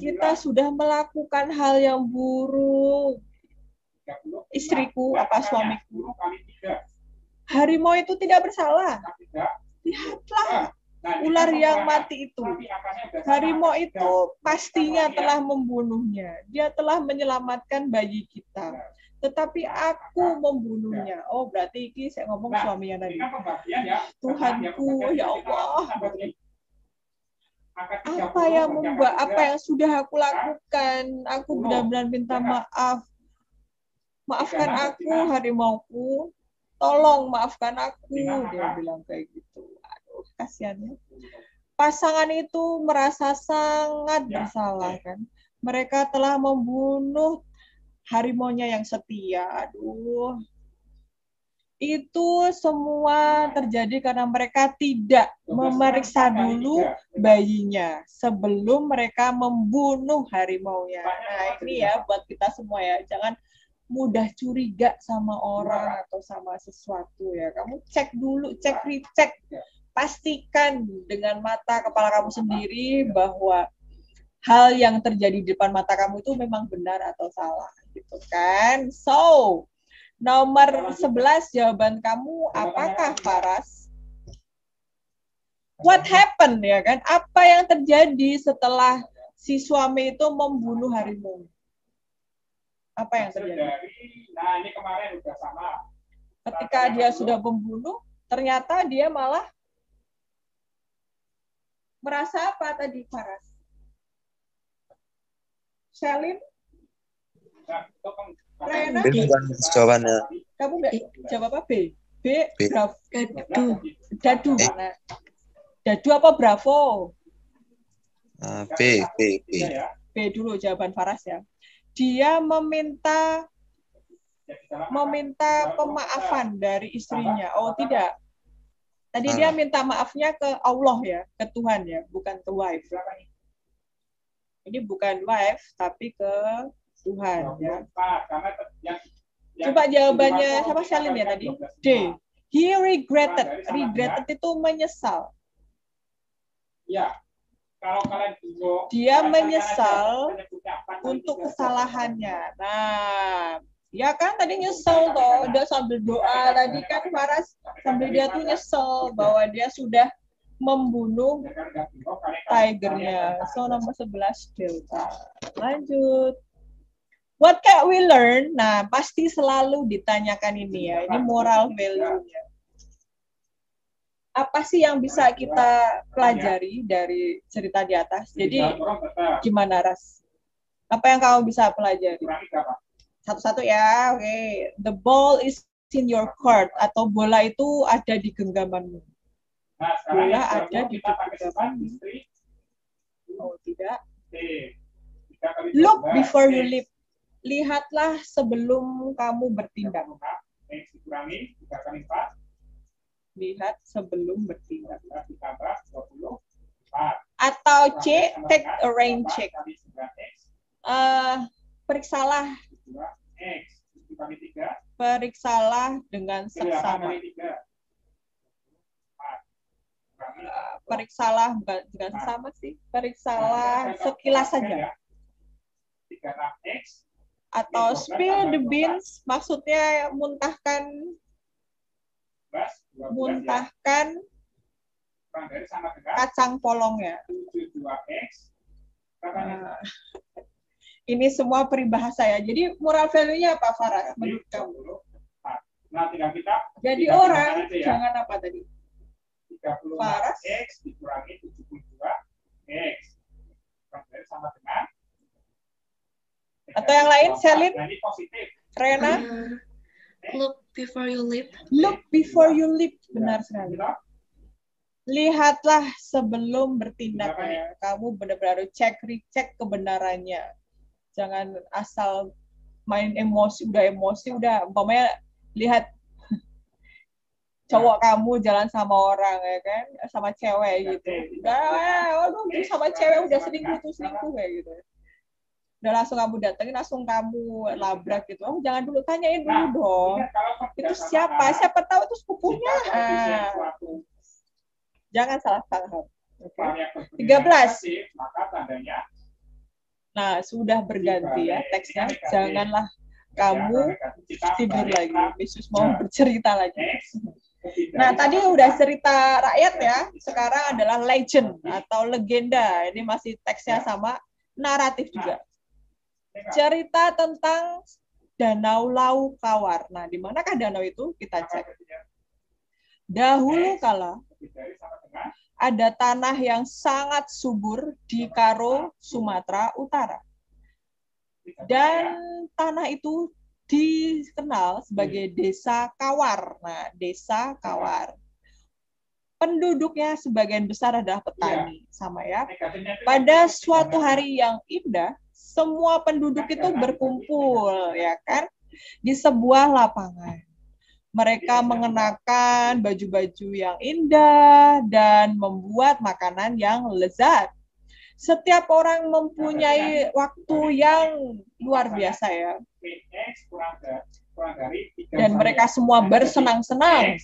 kita sudah melakukan hal yang buruk. Istriku, suamiku. Harimau itu tidak bersalah. Lihatlah ular yang mati itu. Harimau itu pastinya telah membunuhnya. Dia telah menyelamatkan bayi kita. Tetapi aku membunuhnya. Oh, berarti ini saya ngomong suaminya tadi. Tuhanku, ya Allah. Apa yang sudah aku lakukan? Aku benar-benar minta maaf. Maafkan aku, harimauku. Tolong maafkan aku. Dia bilang kayak gitu. Aduh, kasihannya. Pasangan itu merasa sangat bersalah kan. Mereka telah membunuh harimaunya yang setia. Aduh. Itu semua terjadi karena mereka tidak memeriksa dulu bayinya sebelum mereka membunuh harimaunya. Nah, ini ya buat kita semua ya. Jangan mudah curiga sama orang atau sama sesuatu ya. Kamu cek dulu, recheck. Pastikan dengan mata kepala kamu sendiri bahwa hal yang terjadi di depan mata kamu itu memang benar atau salah, gitu kan? So, nomor 11 jawaban kamu apakah, Faras? What happened, ya kan? Apa yang terjadi setelah si suami itu membunuh harimau? Apa yang terjadi? Nah, ini kemarin udah sama. Ketika dia sudah membunuh, ternyata dia malah merasa apa tadi, Faras? Shelin? Rena? B bukan jawabannya. Kamu nggak jawab apa? B? Dadu. Nah, dadu apa bravo? B. B dulu jawaban Faras ya. Dia meminta pemaafan dari istrinya. Oh, tidak. Tadi dia minta maafnya ke Allah ya, ke Tuhan ya, bukan ke wife. Ini bukan wife, tapi ke Tuhan ya. Coba jawabannya sama Shalin ya tadi. D. He regretted. Regretted itu menyesal. Ya. Dia menyesal untuk kesalahannya. Nah, ya kan tadi nyesel toh, dia sambil doa tadi kan Faras sambil dia tuh nyesel bahwa dia sudah membunuh tigernya. So nomor 11 Delta. Lanjut. What can we learn? Nah, pasti selalu ditanyakan ini ya. Ini moral value-nya. Apa sih yang bisa kita pelajari dari cerita di atas? Jadi gimana, Ras? Apa yang kamu bisa pelajari? Satu-satu ya, oke. The ball is in your court, atau bola itu ada di genggamanmu. Bola ada di genggamanmu. Oh, tidak. Look before you leap. Lihatlah sebelum kamu bertindak. Lihat sebelum bertindak. Atau C, take a rain check. Periksalah. Periksalah dengan seksama. Periksalah bukan dengan seksama sih. Periksalah sekilas saja. Atau spill the beans, maksudnya muntahkan kacang polong ya. Ini semua peribahasa ya. Jadi moral value-nya apa, Faras? Menurut kamu? Nah, tinggal kita Jadi tinggal orang tambahkan aja ya. jangan apa tadi? 36 Faras. X dikurangi 72 X. Sama dengan Atau yang lain, Selin? Nah, ini positif. Rena? Look before you leap. Look before you leap. Benar sekali. Gitu. Lihatlah sebelum bertindak ya. Kamu benar-benar recheck kebenarannya. Jangan asal main emosi, udah umpamanya lihat cowok kamu jalan sama orang ya kan, sama cewek gitu. Udah, sama cewek udah selingkuh kayak gitu. Udah langsung kamu datengin, langsung kamu labrak gitu. Oh, jangan dulu, tanyain dulu dong. Itu siapa? Siapa tahu itu sepupunya. Jangan salah paham. Okay. 13. Maka tandanya. Nah, sudah berganti ya teksnya. Janganlah kamu tidur lagi. Yesus mau bercerita lagi. Nah, tadi udah cerita rakyat ya. Sekarang adalah legend atau legenda. Ini masih teksnya sama, naratif juga. Cerita tentang Danau Lau Kawar. Nah, di manakah danau itu? Kita cek. Dahulu kala ada tanah yang sangat subur di Karo, Sumatera Utara. Dan tanah itu dikenal sebagai Desa Kawar. Nah, Desa Kawar. Penduduknya sebagian besar adalah petani, sama ya. Pada suatu hari yang indah, semua penduduk itu berkumpul, ya kan, di sebuah lapangan. Mereka mengenakan baju-baju yang indah dan membuat makanan yang lezat. Setiap orang mempunyai waktu yang luar biasa ya. Dan mereka semua bersenang-senang.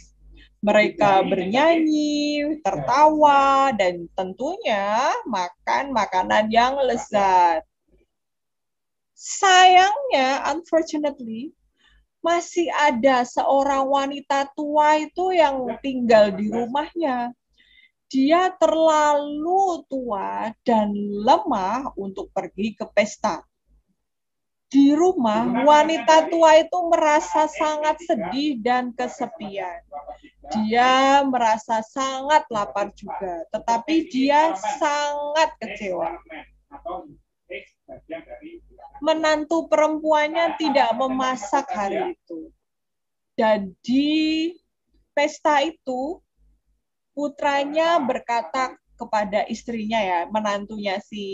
Mereka bernyanyi, tertawa, dan tentunya makan makanan yang lezat. Sayangnya, unfortunately, masih ada seorang wanita tua itu yang tinggal di rumahnya. Dia terlalu tua dan lemah untuk pergi ke pesta. Di rumah, wanita tua itu merasa sangat sedih dan kesepian. Dia merasa sangat lapar juga, tetapi dia sangat kecewa. Menantu perempuannya tidak memasak hari itu. Dan di pesta itu, putranya berkata kepada istrinya ya, menantunya si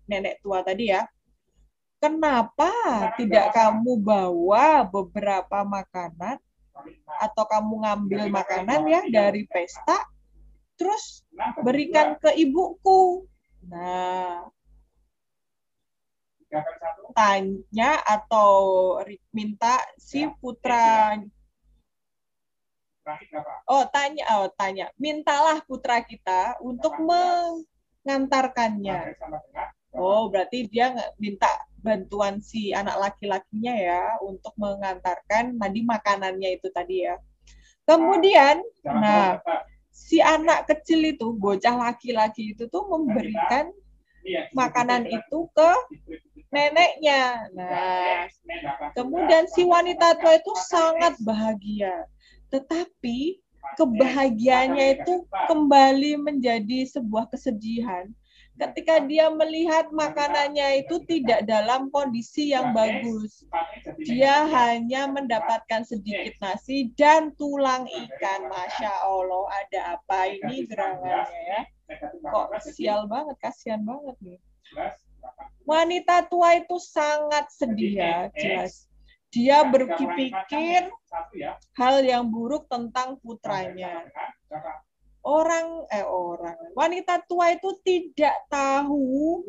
nenek tua tadi ya, kenapa tidak kamu bawa beberapa makanan atau kamu ngambil makanan ya dari pesta, terus berikan ke ibuku. Nah, tanya atau minta si putra. Tanya. Mintalah putra kita untuk mengantarkannya. Oh, berarti dia minta bantuan si anak laki-lakinya ya untuk mengantarkan tadi makanannya itu tadi ya. Kemudian, nah, si anak kecil itu, bocah laki-laki itu tuh memberikan makanan itu ke neneknya. Nah, kemudian si wanita tua itu sangat bahagia. Tetapi kebahagiaannya itu kembali menjadi sebuah kesedihan ketika dia melihat makanannya itu tidak dalam kondisi yang bagus. Dia hanya mendapatkan sedikit nasi dan tulang ikan. Masya Allah, ada apa ini gerangannya ya? Kok sial banget, kasihan banget nih. Wanita tua itu sangat sedih ya, jelas. Dia berpikir hal yang buruk tentang putranya. Wanita tua itu tidak tahu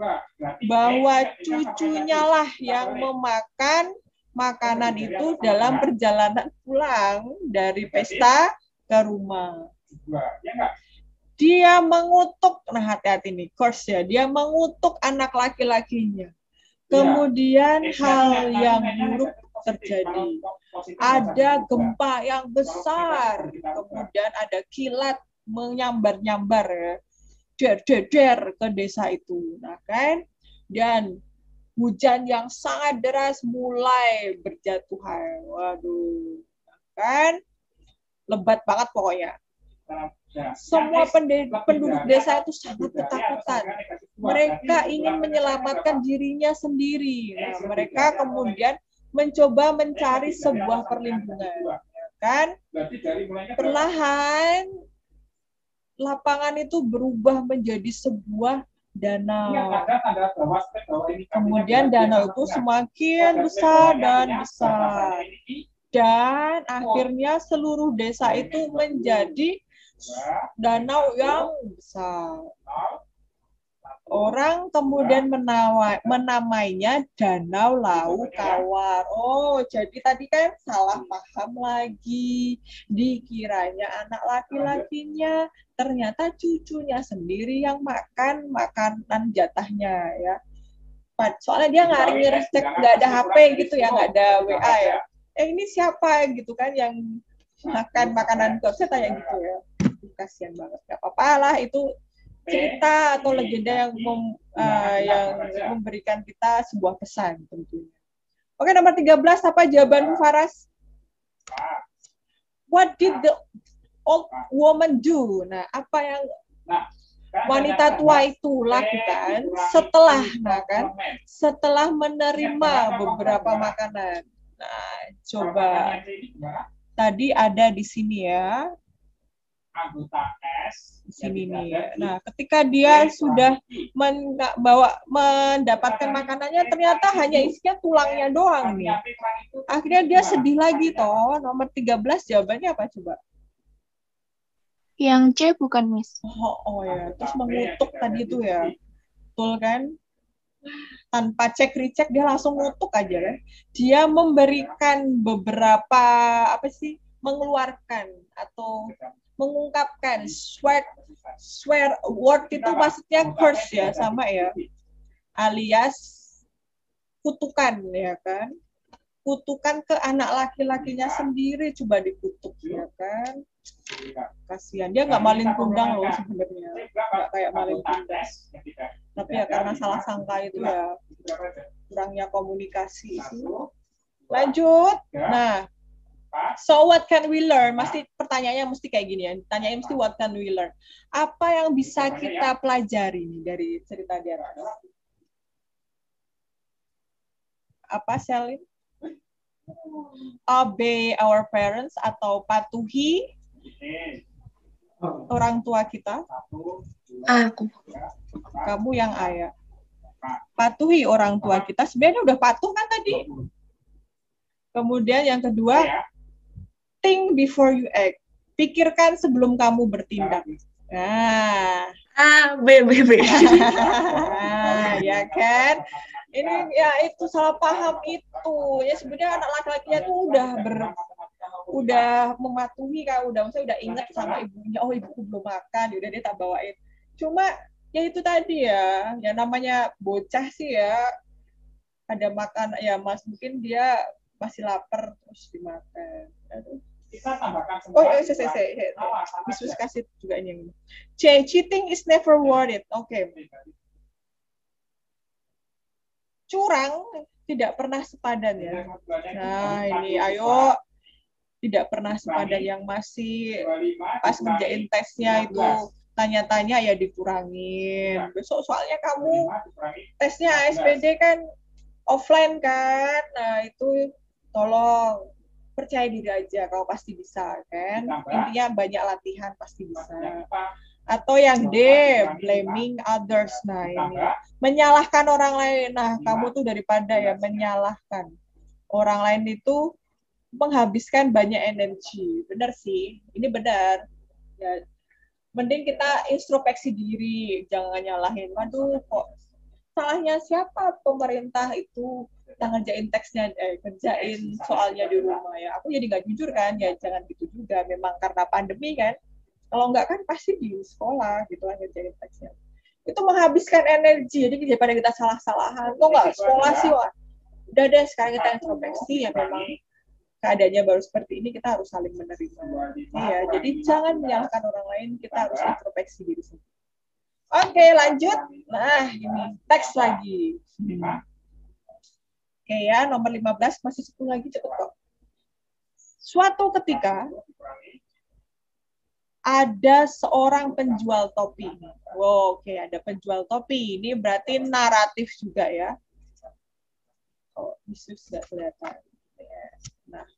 bahwa cucunya lah yang memakan makanan itu dalam perjalanan pulang dari pesta ke rumah. Dia mengutuk, nah hati-hati nih, curse ya, dia mengutuk anak laki-lakinya. Kemudian hal yang buruk terjadi. Ada gempa yang besar, kemudian ada kilat menyambar-nyambar ya, der ke desa itu. Nah kan, dan hujan yang sangat deras mulai berjatuhan. Waduh, kan lebat banget pokoknya. Semua penduduk desa itu sangat ketakutan. Mereka ingin menyelamatkan dirinya sendiri. Nah, mereka kemudian mencoba mencari sebuah perlindungan. Kan? Perlahan lapangan itu berubah menjadi sebuah danau. Kemudian danau itu semakin besar dan besar. Dan akhirnya seluruh desa itu menjadi danau yang besar. Orang kemudian menamainya Danau Laukawar. Oh, jadi tadi kan salah paham lagi. Dikiranya anak laki-lakinya, ternyata cucunya sendiri yang makan makanan jatahnya ya. Soalnya dia nggak cek, nggak ada HP gitu ya, nggak ada WA ya. Ini siapa gitu kan yang makan makanan kok? Saya tanya gitu ya. Kasihan banget, nggak apa-apa lah itu cerita atau legenda yang memberikan kita sebuah pesan tentunya. Oke, nomor 13 apa jawabanmu, Faras? What did the old woman do? Nah, apa yang wanita tua itu lakukan setelah menerima beberapa makanan? Nah, coba tadi ada di sini ya. Anggota S di sini nih. Nah, ketika dia sudah mendapatkan makanannya, ternyata hanya isinya tulangnya doang nih. Akhirnya dia sedih lagi toh. Nomor 13 jawabannya apa coba? Yang C bukan, Miss. Oh ya, terus mengutuk tadi itu ya. Betul kan? Tanpa cek-recek dia langsung ngutuk aja kan. Dia memberikan beberapa mengeluarkan atau mengungkapkan swear word itu maksudnya curse ya, sama ya, alias kutukan ya kan, kutukan ke anak laki-lakinya sendiri, coba dikutuk ya kan. Kasihan, dia nggak maling kundang loh sebenarnya, nggak kayak maling kundang, tapi ya karena salah sangka itu ya, kurangnya komunikasi itu. Lanjut. Nah, so what can we learn? Pertanyaannya mesti kayak gini ya. Tanyain mesti what can we learn? Apa yang bisa kita pelajari nih dari cerita di atas? Apa, Selin? Obey our parents atau patuhi orang tua kita? Aku. Kamu yang A ya. Patuhi orang tua kita. Sebenarnya udah patuh kan tadi. Kemudian yang kedua, think before you act. Pikirkan sebelum kamu bertindak. Nah, B. nah, ya kan? Ini ya itu salah paham itu. Ya sebenarnya anak laki-lakinya tuh udah mematuhi kan, udah ingat sama ibunya. Oh, ibuku belum makan, udah dia tak bawain. Cuma ya itu tadi ya, yang namanya bocah sih ya. Ada makan ya, Mas, mungkin dia masih lapar terus dimakan. Aduh. kita tambahkan Oh, saya. Bisa kasih juga ini yang ini. C, cheating is never worth it. Oke. Curang tidak pernah sepadan ya. Nah, ini ayo tidak pernah sepadan, yang masih pas ngerjain tesnya itu tanya-tanya ya dikurangin. Besok soalnya kamu tesnya ASPD kan offline kan. Nah, itu tolong percaya diri aja, kau pasti bisa kan. Intinya banyak latihan pasti bisa. Atau yang D, blaming others. Nah, ini menyalahkan orang lain. Nah, kamu tuh daripada ya menyalahkan orang lain itu menghabiskan banyak energi. Benar sih, ini benar. Ya, mending kita introspeksi diri, jangan nyalahin. Waduh, kok salahnya siapa? Pemerintah itu kita ngerjain teksnya, kerjain soalnya di rumah ya. Aku jadi nggak jujur kan, ya jangan gitu juga. Memang karena pandemi kan. Kalau nggak kan pasti di sekolah gitu lah ngerjain teksnya. Itu menghabiskan energi. Jadi daripada kita salah-salahan, kok nggak sekolah sih, wah. Udah deh, sekarang kita introspeksi ya, memang keadaannya baru seperti ini, kita harus saling menerima. Iya, jadi jangan menyalahkan orang lain, kita harus introspeksi diri sendiri. Oke, lanjut. Nah, ini teks lagi. Oke ya, nomor 15 masih 10 lagi cepet kok. Suatu ketika ada seorang penjual topi. Wow, oke, ada penjual topi. Ini berarti naratif juga ya. Oh, ini sudah kelihatan. Nah,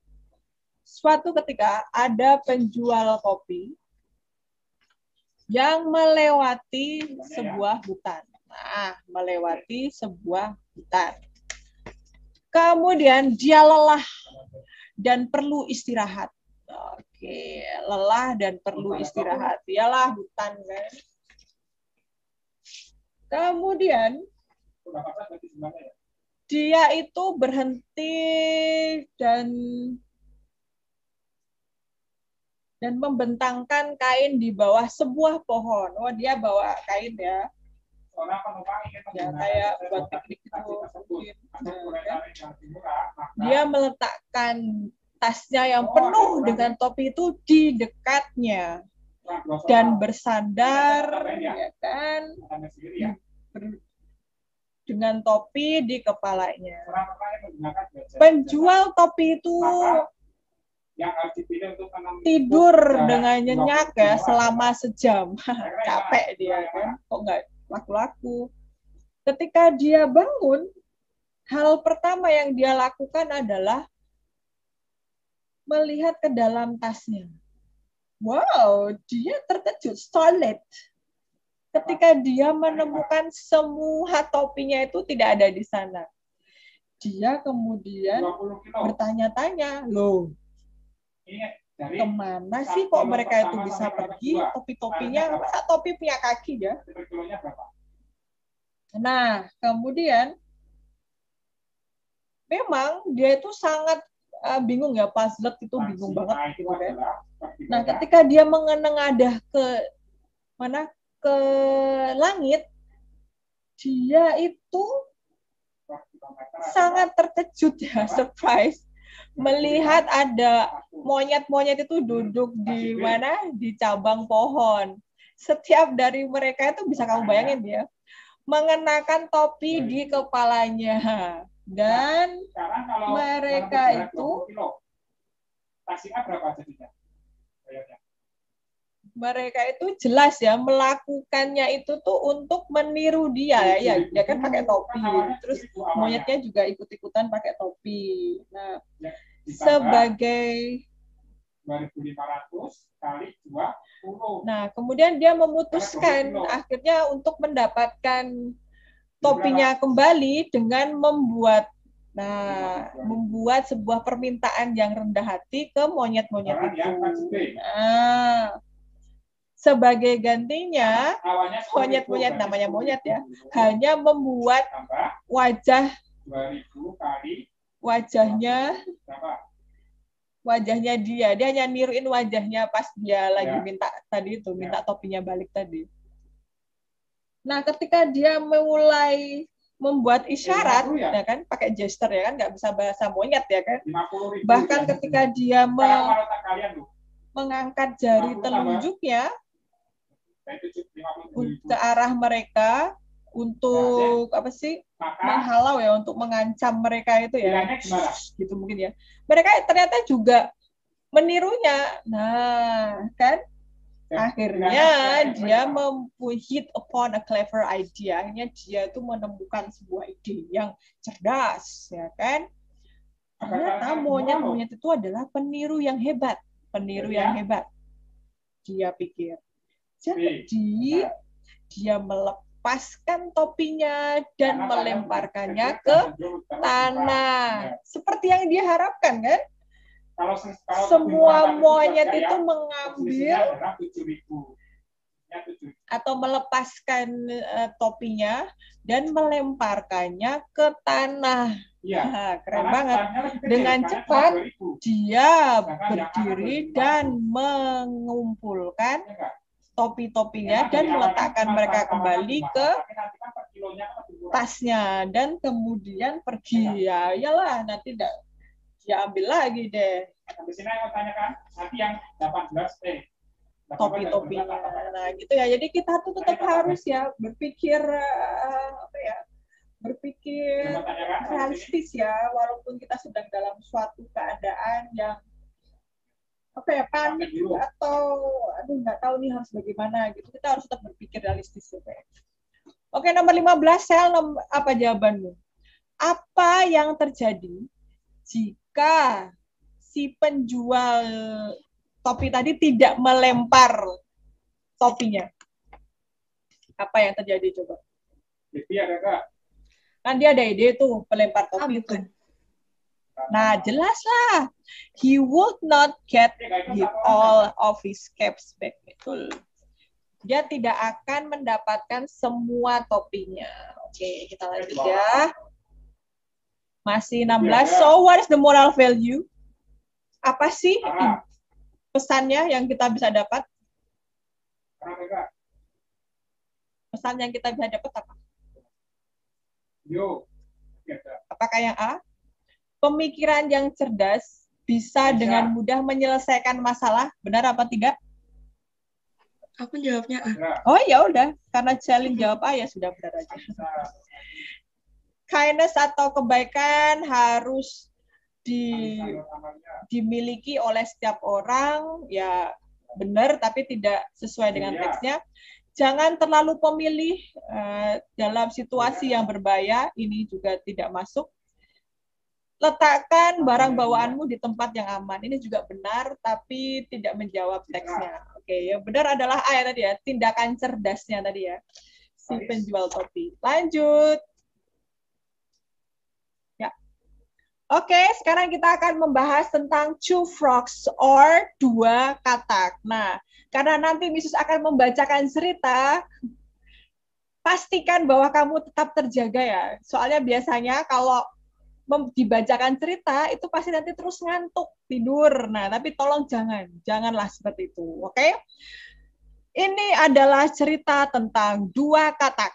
suatu ketika ada penjual kopi yang melewati sebuah hutan. Nah, melewati sebuah hutan. Kemudian dia lelah dan perlu istirahat. Oke, lelah dan perlu istirahat. Dialah hutan kan. Kemudian dia itu berhenti dan membentangkan kain di bawah sebuah pohon. Oh, dia bawa kain ya. Ya, kayak buat piknik itu. Dia meletakkan tasnya yang penuh dengan topi itu di dekatnya dan bersandar, ya kan, dengan topi di kepalanya. Penjual topi itu tidur dengan nyenyak ya selama sejam. Capek dia kan, kok nggak laku-laku. Ketika dia bangun, hal pertama yang dia lakukan adalah melihat ke dalam tasnya. Wow, dia terkejut, startled. Ketika dia menemukan semua topinya itu tidak ada di sana. Dia kemudian bertanya-tanya, loh, kemana sih kok mereka itu bisa pergi? Topi-topinya, masa topi punya kaki ya? Nah, kemudian memang dia itu sangat bingung ya, puzzle itu bingung banget gitu kan. Nah, ketika dia menengadah ke mana, ke langit, dia itu sangat terkejut ya, surprise, melihat ada monyet-monyet itu duduk di mana, di cabang pohon. Setiap dari mereka itu bisa kamu bayangin ya, mengenakan topi di kepalanya. Dan mereka itu jelas ya melakukannya itu tuh untuk meniru dia ya, dia kan pakai topi, terus monyetnya juga ikut-ikutan pakai topi. Nah, sebagai 2.500 kali 20. Nah, kemudian dia memutuskan akhirnya untuk mendapatkan topinya kembali dengan membuat sebuah permintaan yang rendah hati ke monyet-monyet itu. Nah, sebagai gantinya, monyet-monyet, namanya monyet ya, hanya membuat wajahnya dia hanya niruin wajahnya pas dia lagi minta topinya balik tadi. Nah, ketika dia mulai membuat isyarat, ya kan, pakai gesture ya kan, nggak bisa bahasa monyet ya kan. Bahkan ketika dia mengangkat jari telunjuknya ke arah mereka untuk menghalau ya, untuk mengancam mereka itu ya, gitu mungkin ya. Mereka ternyata juga menirunya. Nah, kan? Akhirnya dia hit upon a clever idea. Akhirnya dia itu menemukan sebuah ide yang cerdas, ya kan? Ternyata monyet-monyet itu adalah peniru yang hebat. Dia pikir. Jadi dia melepaskan topinya dan melemparkannya ke tanah. Seperti yang dia harapkan kan? Semua monyet itu mengambil atau melepaskan topinya dan melemparkannya ke tanah. Nah, keren banget. Dengan cepat dia berdiri dan mengumpulkan topi-topinya dan meletakkan mereka kembali ke tasnya dan kemudian pergi. Ya iyalah, nanti dia ambil lagi deh. Habis ini saya mau tanyakan, nanti yang 18 topi-topinya. Nah, gitu ya. Jadi kita tuh tetap harus ya berpikir berpikir realistis ya, walaupun kita sedang dalam suatu keadaan yang panik atau nggak tahu nih harus bagaimana gitu, kita harus tetap berpikir realistis. Oke, nomor 15, Sel, apa jawabanmu? Apa yang terjadi jika si penjual topi tadi tidak melempar topinya? Apa yang terjadi coba? Ada nggak? Kan dia ada ide tuh, pelempar topi itu. Nah, jelas lah. He would not get all of his caps back. Betul. Dia tidak akan mendapatkan semua topinya. Oke, kita lanjut ya. Masih 16. So, what is the moral value? Apa sih pesannya yang kita bisa dapat? Pesan yang kita bisa dapat apa? Apakah yang A? Pemikiran yang cerdas bisa dengan mudah menyelesaikan masalah, benar apa tidak? Aku jawabnya A. Oh ya udah, karena Celin jawab A ya sudah benar aja. Kindness atau kebaikan harus dimiliki oleh setiap orang, ya benar, tapi tidak sesuai dengan teksnya. Jangan terlalu pemilih dalam situasi yang berbahaya, ini juga tidak masuk. Letakkan barang bawaanmu di tempat yang aman. Ini juga benar, tapi tidak menjawab teksnya. Oke, yang benar adalah A ya tadi ya, tindakan cerdasnya tadi ya, si penjual topi. Lanjut. Ya. Oke, sekarang kita akan membahas tentang two frogs or dua katak. Nah, karena nanti Misus akan membacakan cerita, pastikan bahwa kamu tetap terjaga ya. Soalnya biasanya kalau dibacakan cerita itu pasti nanti terus ngantuk tidur. Nah, tapi tolong janganlah seperti itu, oke? Ini adalah cerita tentang dua katak.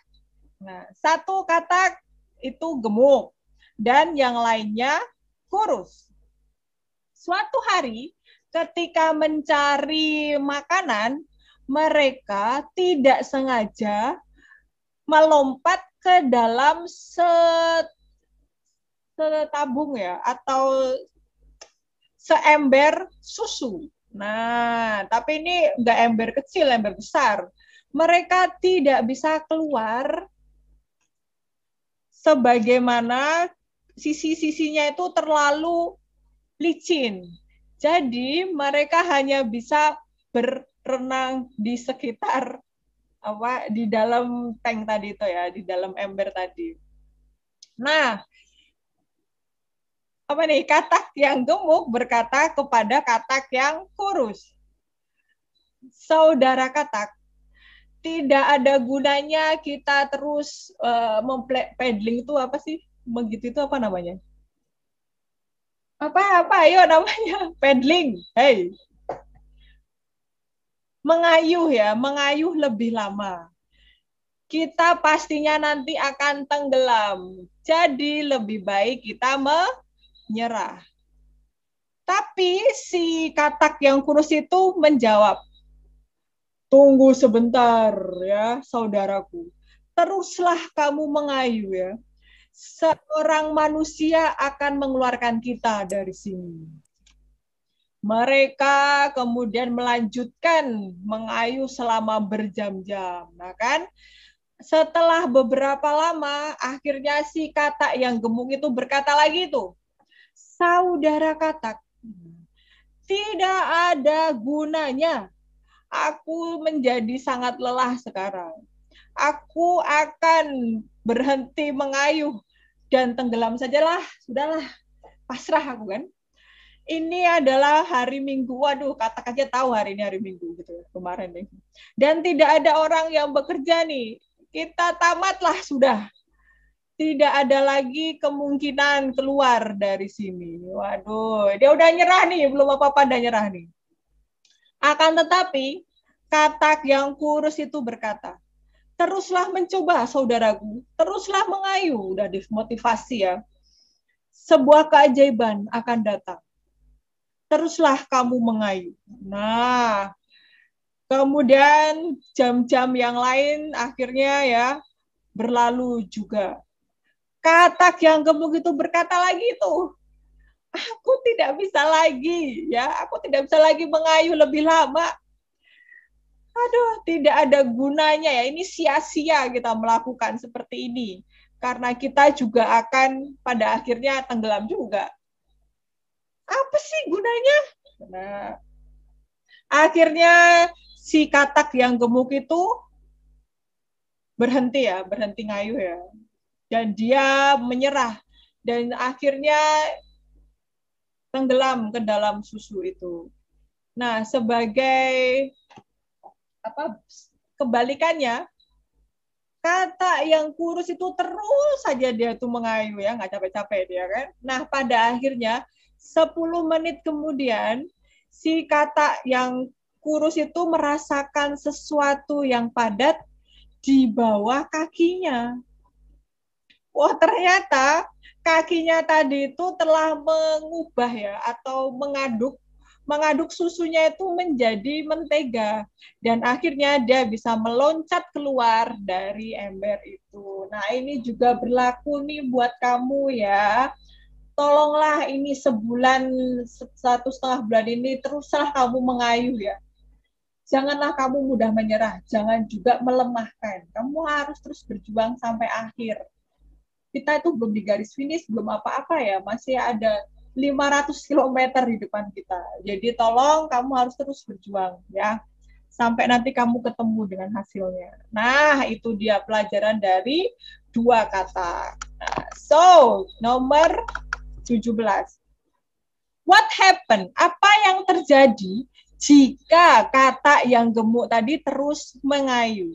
Nah, satu katak itu gemuk dan yang lainnya kurus. Suatu hari ketika mencari makanan, mereka tidak sengaja melompat ke dalam setabung ya, atau seember susu. Nah, tapi ini nggak ember kecil, ember besar. Mereka tidak bisa keluar sebagaimana sisi-sisinya itu terlalu licin. Jadi mereka hanya bisa berenang di sekitar di dalam tank tadi itu ya, di dalam ember tadi. Nah, katak yang gemuk berkata kepada katak yang kurus, saudara katak, tidak ada gunanya kita terus paddling itu apa sih? Begitu itu apa namanya? Ayo namanya paddling. Hey. Mengayuh ya, mengayuh lebih lama. Kita pastinya nanti akan tenggelam. Jadi lebih baik kita menyerah. Tapi si katak yang kurus itu menjawab, tunggu sebentar ya saudaraku, teruslah kamu mengayuh ya. Seorang manusia akan mengeluarkan kita dari sini. Mereka kemudian melanjutkan mengayuh selama berjam-jam. Nah kan, setelah beberapa lama, akhirnya si katak yang gemuk itu berkata lagi tuh, saudara katak, tidak ada gunanya. Aku menjadi sangat lelah sekarang. Aku akan berhenti mengayuh dan tenggelam sajalah. Sudahlah, pasrah aku kan. Ini adalah hari Minggu. Waduh, katak aja tahu hari ini hari Minggu gitu kemarin nih. Dan tidak ada orang yang bekerja nih. Kita tamatlah sudah. Tidak ada lagi kemungkinan keluar dari sini. Waduh, dia udah nyerah nih, belum apa-apa udah nyerah nih. Akan tetapi, katak yang kurus itu berkata, teruslah mencoba saudaraku, teruslah mengayuh, udah dimotivasi ya. Sebuah keajaiban akan datang. Teruslah kamu mengayuh. Nah, kemudian jam-jam yang lain akhirnya ya berlalu juga. Katak yang gemuk itu berkata lagi tuh, aku tidak bisa lagi, ya, aku tidak bisa lagi mengayuh lebih lama. Aduh, tidak ada gunanya ya. Ini sia-sia kita melakukan seperti ini. Karena kita juga akan pada akhirnya tenggelam juga. Apa sih gunanya? Nah, akhirnya si katak yang gemuk itu berhenti ngayuh ya. Dan dia menyerah. Dan akhirnya tenggelam ke dalam susu itu. Nah, sebagai kebalikannya, kata yang kurus itu terus saja dia tuh mengayuh ya, nggak capek-capek dia kan. Nah, pada akhirnya 10 menit kemudian si kata yang kurus itu merasakan sesuatu yang padat di bawah kakinya. Wah, ternyata kakinya tadi itu telah mengubah ya atau mengaduk susunya itu menjadi mentega dan akhirnya dia bisa meloncat keluar dari ember itu. Nah, ini juga berlaku nih buat kamu ya. Tolonglah ini 1,5 bulan ini teruslah kamu mengayuh ya. Janganlah kamu mudah menyerah, jangan juga melemahkan. Kamu harus terus berjuang sampai akhir. Kita itu belum di garis finish, belum apa-apa ya, masih ada 500 km di depan kita. Jadi tolong kamu harus terus berjuang ya. Sampai nanti kamu ketemu dengan hasilnya. Nah, itu dia pelajaran dari 2 kata. Nah, so, nomor 17. What happened? Apa yang terjadi jika kata yang gemuk tadi terus mengayuh?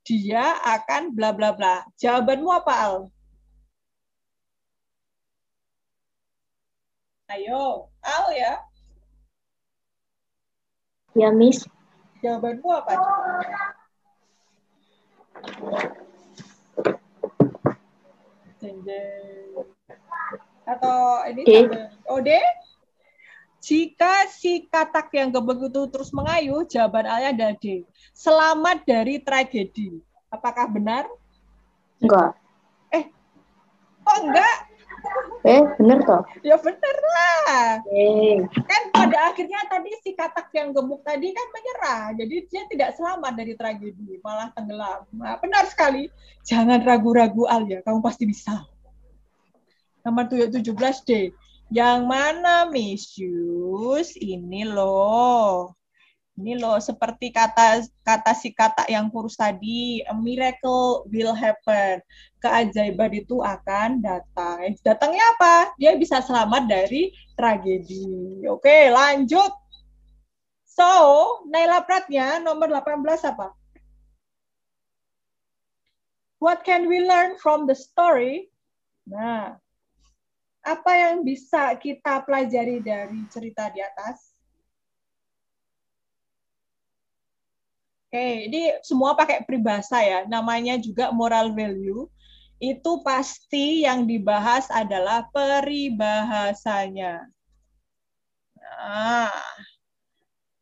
Dia akan bla bla bla. Jawabanmu apa, Al? Ayo, Al ya. Ya, Miss. Jawabanmu apa? Atau ini D? Jika si katak yang gemuk itu terus mengayuh, jawaban A-nya adalah D. Selamat dari tragedi. Apakah benar? Enggak. Oh enggak? Bener toh? Ya bener lah. Kan pada akhirnya tadi si katak yang gemuk tadi kan menyerah. Jadi dia tidak selamat dari tragedi, malah tenggelam. Nah, benar sekali. Jangan ragu-ragu, Al ya. Kamu pasti bisa. Nomor 17D. Yang mana, Miss Yus? Ini loh. Ini loh, seperti kata si kata yang kurus tadi, a miracle will happen. Keajaiban itu akan datang. Datangnya apa? Dia bisa selamat dari tragedi. Oke, lanjut. So, Naila Pratnya, nomor 18 apa? What can we learn from the story? Nah, apa yang bisa kita pelajari dari cerita di atas? Oke, ini semua pakai peribahasa ya. Namanya juga moral value. Itu pasti yang dibahas adalah peribahasanya. Nah,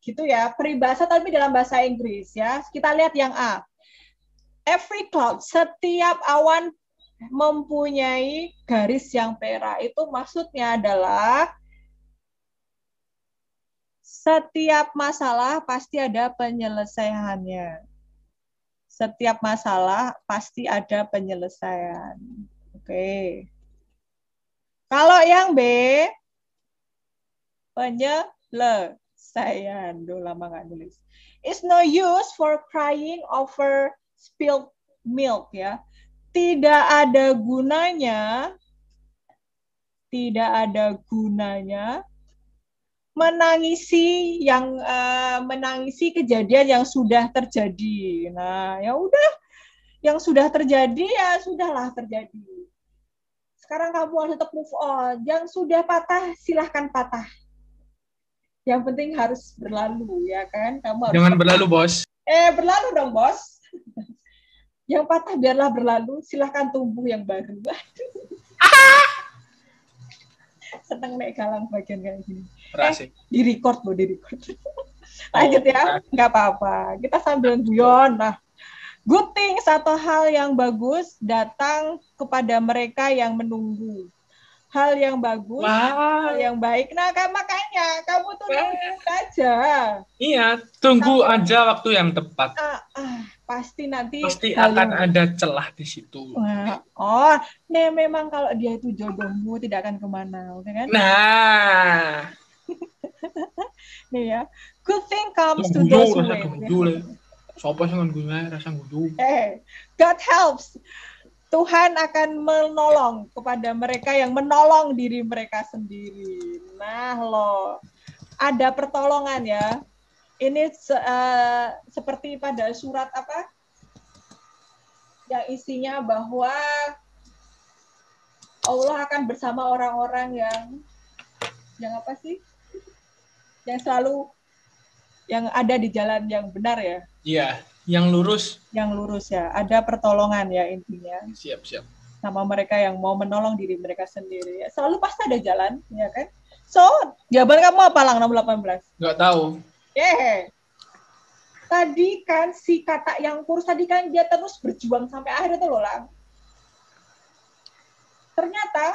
gitu ya. Peribahasa tapi dalam bahasa Inggris ya. Kita lihat yang A. Every cloud, setiap awan mempunyai garis yang perak. Itu maksudnya adalah setiap masalah pasti ada penyelesaiannya. Setiap masalah pasti ada penyelesaian. Oke. Kalau yang B, penyelesaian. Duh, lama nggak nulis. It's no use for crying over spilled milk ya. Tidak ada gunanya menangisi kejadian yang sudah terjadi. Nah, ya udah, yang sudah terjadi ya sudahlah terjadi. Sekarang kamu harus tetap move on. Yang sudah patah silahkan patah. Yang penting harus berlalu ya kan. Kamu harus Jangan berlalu, Bos. Berlalu dong, Bos. Yang patah biarlah berlalu, silahkan tumbuh yang baru. Seneng nek galang bagian kayak gini. Di-record loh, di-record. Lanjut ya, nggak apa-apa. Kita sambil guyon. Nah, Good things atau hal yang bagus datang kepada mereka yang menunggu. Hal yang bagus, hal Wah, yang baik. Nah, makanya kamu tuh nunggu aja. iya, tunggu aja waktu yang tepat. Pasti nanti Pasti hal akan yang ada celah di situ. Wah, memang kalau dia itu jodohmu tidak akan kemana, oke kan? Nah, Nih ya, good thing comes to yang those guyu, who rasa wait. guyu le. Sopo sing guyu rasa guyu. God helps. Tuhan akan menolong kepada mereka yang menolong diri mereka sendiri. Nah, loh, ada pertolongan ya. Ini seperti pada surat apa? Yang isinya bahwa Allah akan bersama orang-orang yang apa sih? Yang selalu yang ada di jalan yang benar ya. Iya, yang lurus. Yang lurus ya. Ada pertolongan ya intinya. Siap. Sama mereka yang mau menolong diri mereka sendiri. Ya, selalu pasti ada jalan, ya kan? So, jawaban kamu apa, Lang, nomor 18? Nggak tahu. Tadi kan si kata yang kurus tadi kan dia terus berjuang sampai akhir itu loh, Lang. Ternyata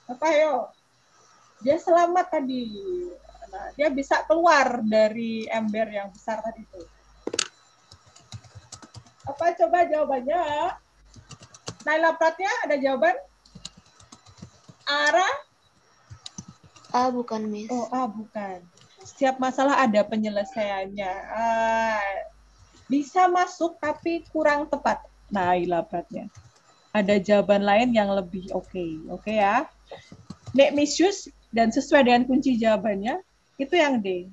apa yo? Dia selamat tadi. Nah, dia bisa keluar dari ember yang besar tadi itu. Apa coba jawabannya? Naila Pratnya ada jawaban? Ara? A bukan, Miss. Oh, A bukan. Setiap masalah ada penyelesaiannya. Bisa masuk tapi kurang tepat. Naila Pratnya. Ada jawaban lain yang lebih oke ya. Nek Misius dan sesuai dengan kunci jawabannya itu yang D.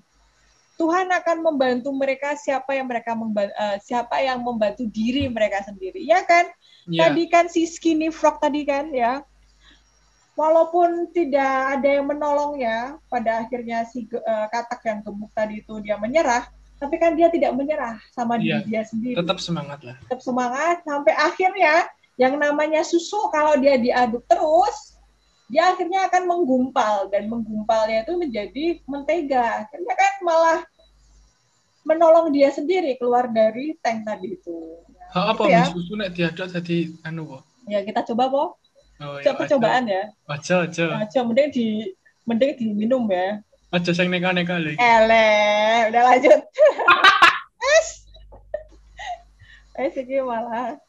Tuhan akan membantu mereka siapa yang membantu diri mereka sendiri, ya kan? Yeah. Tadi kan si Skinny Frog tadi kan ya, walaupun tidak ada yang menolongnya, pada akhirnya si katak yang gemuk tadi itu dia menyerah, tapi kan dia tidak menyerah sama diri dia sendiri. Tetap semangat lah. Tetap semangat sampai akhirnya yang namanya susu kalau dia diaduk terus, dia akhirnya akan menggumpal dan menggumpalnya itu menjadi mentega. Akhirnya kan malah menolong dia sendiri keluar dari tank tadi itu. Apa ya? susu nek diaduk tadi anu po? Ya kita coba po. Oh, coba percobaan ya. Aja. Mending diminum ya. Aja sing neka-neka lho. Udah lanjut. Iki malah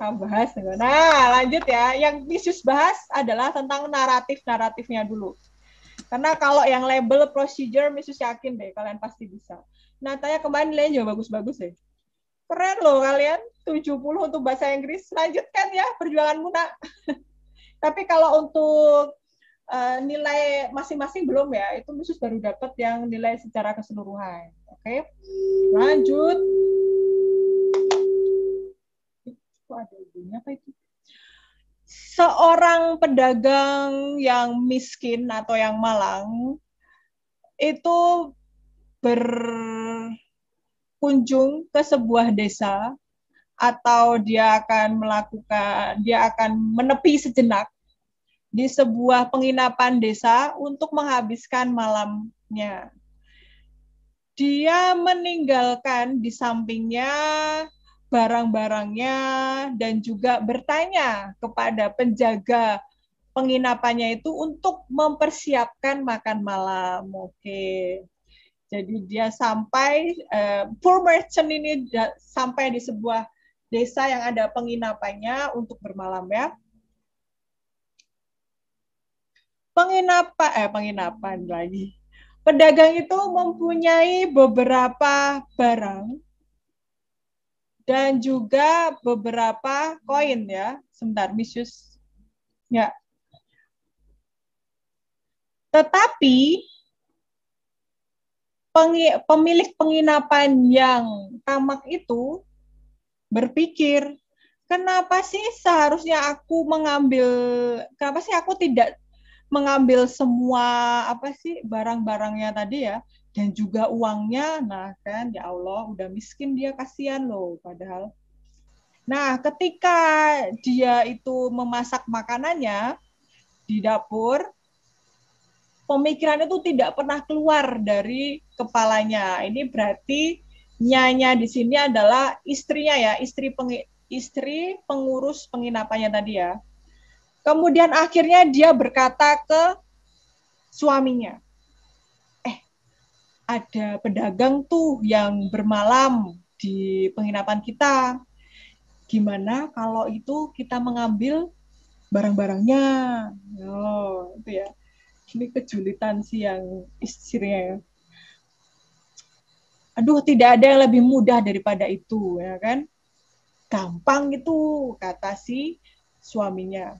bahas. Nah, lanjut ya. Yang Misius bahas adalah tentang naratifnya dulu. Karena kalau yang label procedure, Misius yakin deh, kalian pasti bisa. Nah, tanya kemarin nilainya juga bagus-bagus ya. Keren loh kalian, 70 untuk bahasa Inggris. Lanjutkan ya, perjuanganmu nak. Tapi kalau untuk nilai masing-masing belum ya, itu Misius baru dapat yang nilai secara keseluruhan. Oke, lanjut. Ada ibunya apa itu? Seorang pedagang yang miskin atau yang malang itu berkunjung ke sebuah desa atau dia akan menepi sejenak di sebuah penginapan desa untuk menghabiskan malamnya. Dia meninggalkan di sampingnya barang-barangnya dan juga bertanya kepada penjaga penginapannya itu untuk mempersiapkan makan malam. Oke. Jadi dia sampai poor merchant ini sampai di sebuah desa yang ada penginapannya untuk bermalam ya. Penginapan lagi. Pedagang itu mempunyai beberapa barang dan juga beberapa koin ya. Sebentar, Misius. Ya. Tetapi pemilik penginapan yang tamak itu berpikir, kenapa sih aku tidak mengambil semua barang-barangnya tadi ya, dan juga uangnya. Nah kan, ya Allah, udah miskin dia, kasihan loh padahal. Nah, ketika dia itu memasak makanannya di dapur, pemikiran itu tidak pernah keluar dari kepalanya. Ini berarti Nyanya di sini adalah istrinya ya, istri pengurus penginapannya tadi ya. Kemudian akhirnya dia berkata ke suaminya, ada pedagang tuh yang bermalam di penginapan kita. Gimana kalau itu kita mengambil barang-barangnya? Oh, itu ya. Ini kejulitan sih yang istrinya. Aduh, tidak ada yang lebih mudah daripada itu, ya kan? Gampang itu, kata si suaminya.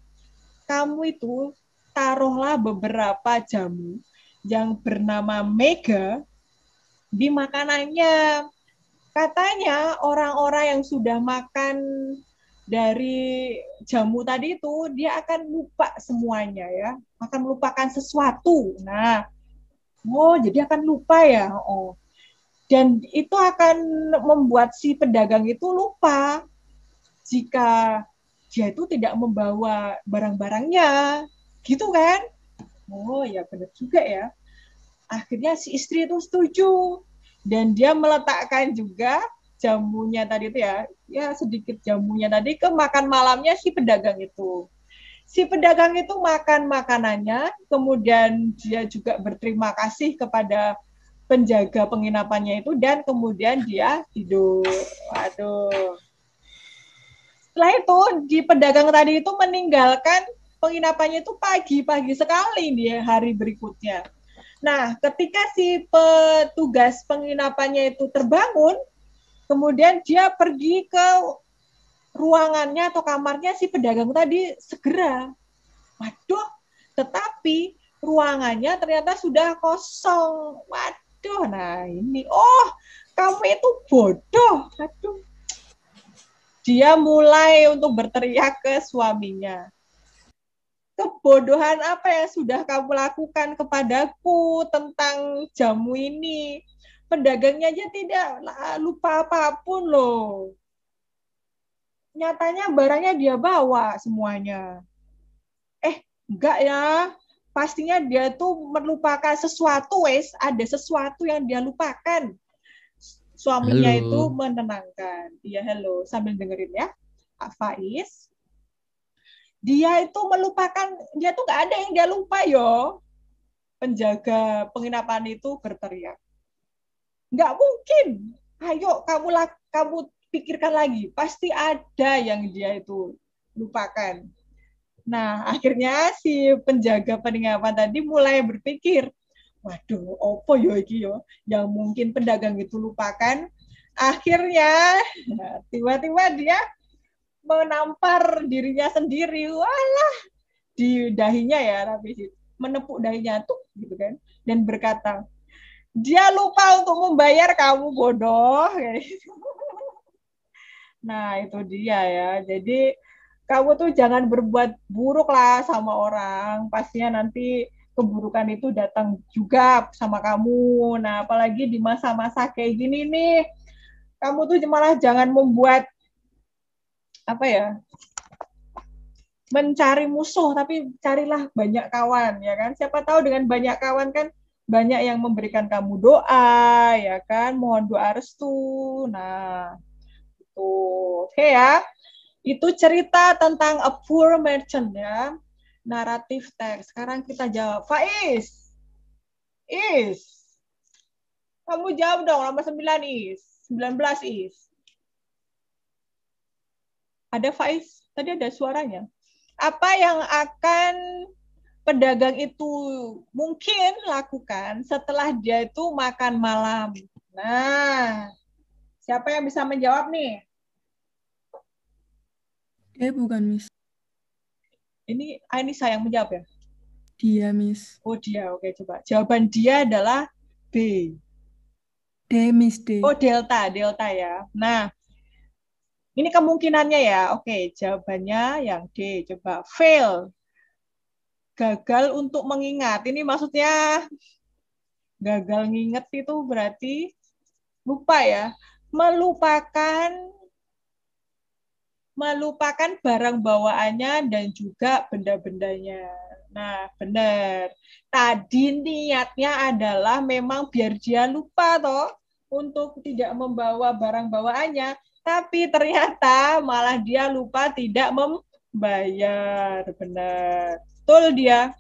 Kamu itu taruhlah beberapa jamu yang bernama Mega di makanannya. Katanya orang-orang yang sudah makan dari jamu tadi itu, dia akan lupa semuanya ya, akan melupakan sesuatu. Nah, jadi akan lupa ya. Dan itu akan membuat si pedagang itu lupa jika dia itu tidak membawa barang-barangnya, gitu kan? Oh ya benar juga ya. Akhirnya si istri itu setuju dan dia meletakkan juga jamunya tadi itu ya sedikit jamunya tadi ke makan malamnya si pedagang itu. Si pedagang itu makan makanannya, kemudian dia juga berterima kasih kepada penjaga penginapannya itu dan kemudian dia tidur. Waduh. Setelah itu di pedagang tadi itu meninggalkan penginapannya itu pagi-pagi sekali di hari berikutnya. Nah, ketika si petugas penginapannya itu terbangun, kemudian dia pergi ke ruangannya atau kamarnya si pedagang tadi segera. Waduh, tetapi ruangannya ternyata sudah kosong. Waduh, nah ini, kamu itu bodoh. Aduh. Dia mulai untuk berteriak ke suaminya. Kebodohan apa yang sudah kamu lakukan kepadaku tentang jamu ini? Pedagangnya aja tidak lupa apapun loh. Nyatanya barangnya dia bawa semuanya. Enggak ya. Pastinya dia tuh melupakan sesuatu, ada sesuatu yang dia lupakan. Suaminya itu menenangkan. Iya, halo, sambil dengerin ya. Pak Faiz. Dia itu melupakan, dia tuh nggak ada yang dia lupa yo. Penjaga penginapan itu berteriak. Nggak mungkin. Ayo, kamu pikirkan lagi. Pasti ada yang dia itu lupakan. Nah, akhirnya si penjaga penginapan tadi mulai berpikir, waduh, opo yo iki yo, yang mungkin pedagang itu lupakan. Akhirnya, tiba-tiba dia menampar dirinya sendiri, walah, di dahinya ya, tapi menepuk dahinya tuh, gitu kan, dan berkata, dia lupa untuk membayar kamu bodoh. Nah, itu dia ya. Jadi kamu tuh jangan berbuat buruk lah sama orang. Pastinya nanti keburukan itu datang juga sama kamu. Nah, apalagi di masa-masa kayak gini nih, kamu tuh malah jangan membuat mencari musuh, tapi carilah banyak kawan, ya kan? Siapa tahu dengan banyak kawan kan banyak yang memberikan kamu doa, ya kan? Mohon doa restu. Nah, itu oke ya. Itu cerita tentang A Poor Merchant ya. Naratif teks. Sekarang kita jawab. Faiz. Kamu jawab dong, nomor 9 19 Ada Faiz? Tadi ada suaranya. Apa yang akan pedagang itu mungkin lakukan setelah dia itu makan malam? Nah, siapa yang bisa menjawab nih? Bukan, Miss. Ini Ainisa yang menjawab ya? Dia, Miss. Oh, dia. Oke, coba. Jawaban dia adalah B. D, Miss, D. Oh, delta ya. Nah, ini kemungkinannya ya. Oke, jawabannya yang D. Coba. Fail. Gagal untuk mengingat. Ini maksudnya gagal nginget itu berarti lupa ya. Melupakan barang bawaannya dan juga benda-bendanya. Nah, benar. Tadi niatnya adalah memang biar dia lupa toh. untuk tidak membawa barang bawaannya, tapi ternyata malah dia lupa tidak membayar. Benar. Betul dia.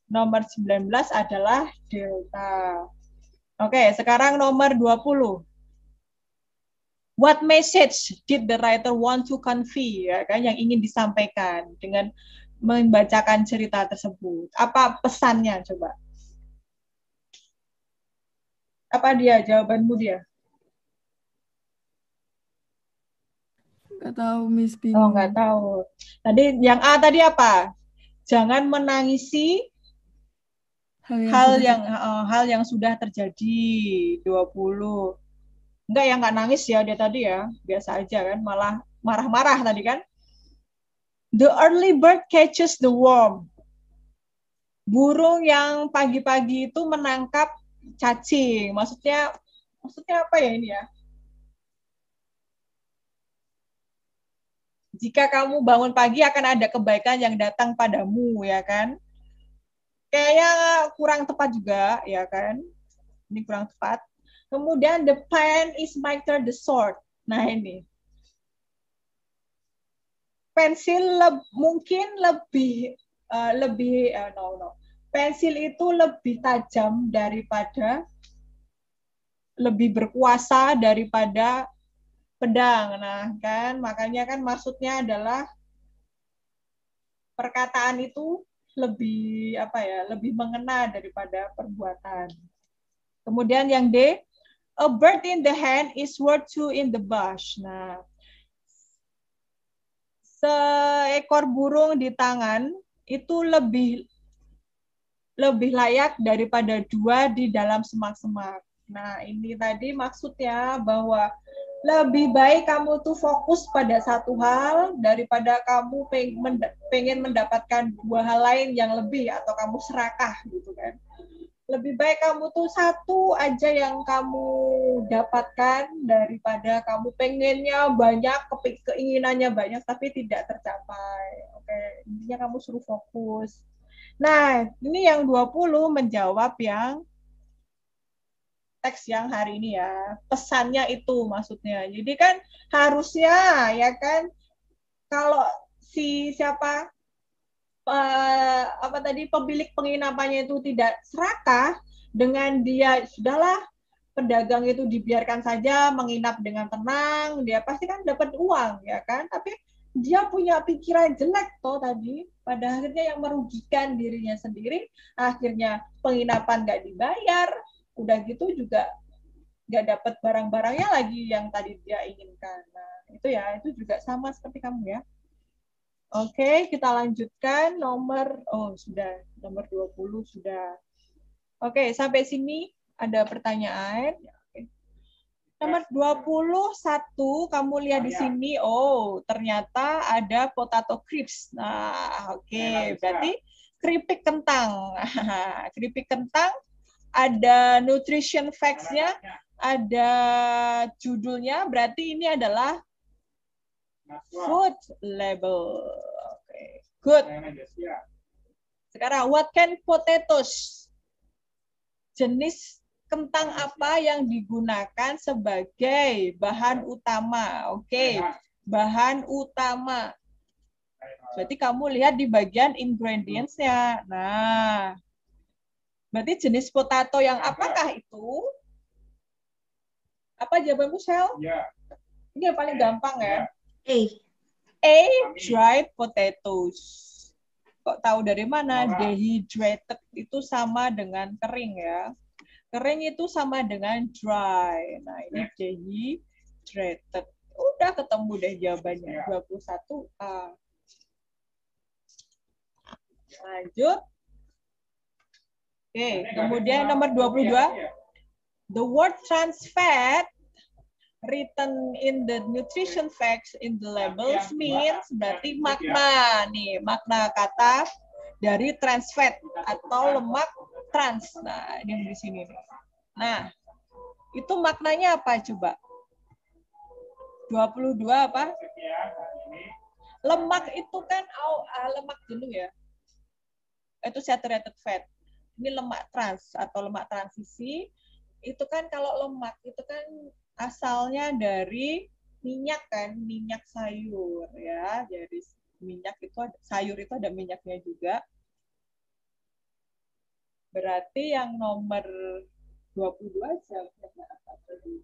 Nomor 19 adalah delta. Oke, sekarang nomor 20. What message did the writer want to convey? Ya kan, yang ingin disampaikan dengan membacakan cerita tersebut. Apa pesannya coba? Apa dia jawabanmu dia? Nggak tahu, Miss, Oh, bingung. nggak tahu. Tadi yang A tadi apa? Jangan menangisi hal yang sudah terjadi. 20. Enggak, yang nggak nangis ya dia tadi ya. Biasa aja kan, malah marah-marah tadi kan. The early bird catches the worm. Burung yang pagi-pagi itu menangkap cacing. Maksudnya apa ya ini ya? Jika kamu bangun pagi akan ada kebaikan yang datang padamu, ya kan? Kayaknya kurang tepat juga, ya kan? Ini kurang tepat. Kemudian the pen is mightier the sword. Nah ini. Pensil mungkin lebih pensil itu lebih tajam daripada, lebih berkuasa daripada pedang. Nah, kan makanya kan maksudnya adalah perkataan itu lebih lebih mengena daripada perbuatan. Kemudian yang D, a bird in the hand is worth two in the bush. Nah, seekor burung di tangan itu lebih layak daripada dua di dalam semak-semak. Nah, ini tadi maksudnya bahwa lebih baik kamu tuh fokus pada satu hal daripada kamu pengen mendapatkan dua hal lain yang lebih, atau kamu serakah gitu kan. Lebih baik kamu tuh satu aja yang kamu dapatkan daripada kamu pengennya banyak, keinginannya banyak tapi tidak tercapai. Oke, intinya kamu suruh fokus. Nah, ini yang 20 menjawab yang teks yang hari ini ya. Pesannya itu maksudnya. Jadi kan harusnya ya kan, kalau siapa pemilik penginapannya itu tidak serakah dengan dia, sudahlah pedagang itu dibiarkan saja menginap dengan tenang, dia pasti kan dapat uang ya kan, tapi dia punya pikiran jelek toh tadi, pada akhirnya yang merugikan dirinya sendiri, akhirnya penginapan nggak dibayar, udah gitu juga nggak dapat barang-barangnya lagi yang tadi dia inginkan. Nah itu ya, itu juga sama seperti kamu ya. Oke, kita lanjutkan nomor, nomor 20 sudah. Oke, sampai sini ada pertanyaan. Nomor 21, kamu lihat di sini, ternyata ada potato crisps. Nah, oke, berarti keripik kentang. Keripik kentang, ada nutrition facts-nya, ada judulnya, berarti ini adalah food label. Okay, good. Sekarang, what can potatoes? Jenis kentang apa yang digunakan sebagai bahan utama? Oke, bahan utama. Berarti kamu lihat di bagian ingredients-nya. Nah, berarti jenis potato yang apakah itu? Apa jawabanmu, Shell? Ini yang paling gampang ya. A, dried potatoes. Kok tahu dari mana? Dehydrated itu sama dengan kering ya. Kering itu sama dengan dry. Nah, ini dehydrated. Udah ketemu deh jawabannya. 21A. Lanjut. Oke, kemudian nomor 22. The word trans fat written in the nutrition facts in the labels means, berarti makna nih, makna kata dari trans fat atau lemak trans. Nah, ini di sini nih. Nah, itu maknanya apa coba? 22 apa? Lemak itu kan lemak jenuh ya. Itu saturated fat. Ini lemak trans atau lemak transisi. itu kan kalau lemak itu kan asalnya dari minyak kan, minyak sayur ya. Jadi minyak itu sayur itu ada minyaknya juga. Berarti yang nomor 22 jawabnya apa tadi?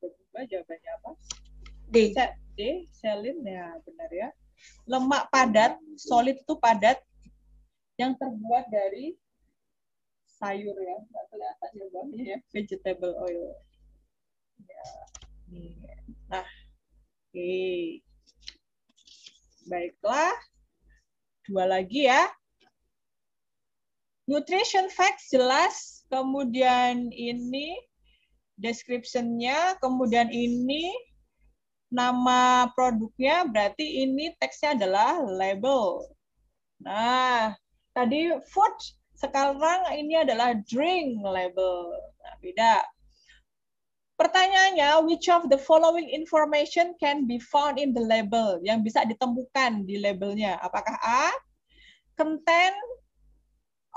22 jawabannya apa? D. D, selin ya, benar ya. Lemak padat, solid itu padat yang terbuat dari sayur ya, nggak kelihatan jawabannya ya, vegetable oil. Ya. Nah, oke. Baiklah, 2 lagi ya. Nutrition facts jelas, kemudian ini description-nya, kemudian ini nama produknya, berarti ini teksnya adalah label. Nah, tadi food, sekarang ini adalah drink label. Nah, beda. Pertanyaannya, which of the following information can be found in the label? Yang bisa ditemukan di labelnya. Apakah A, content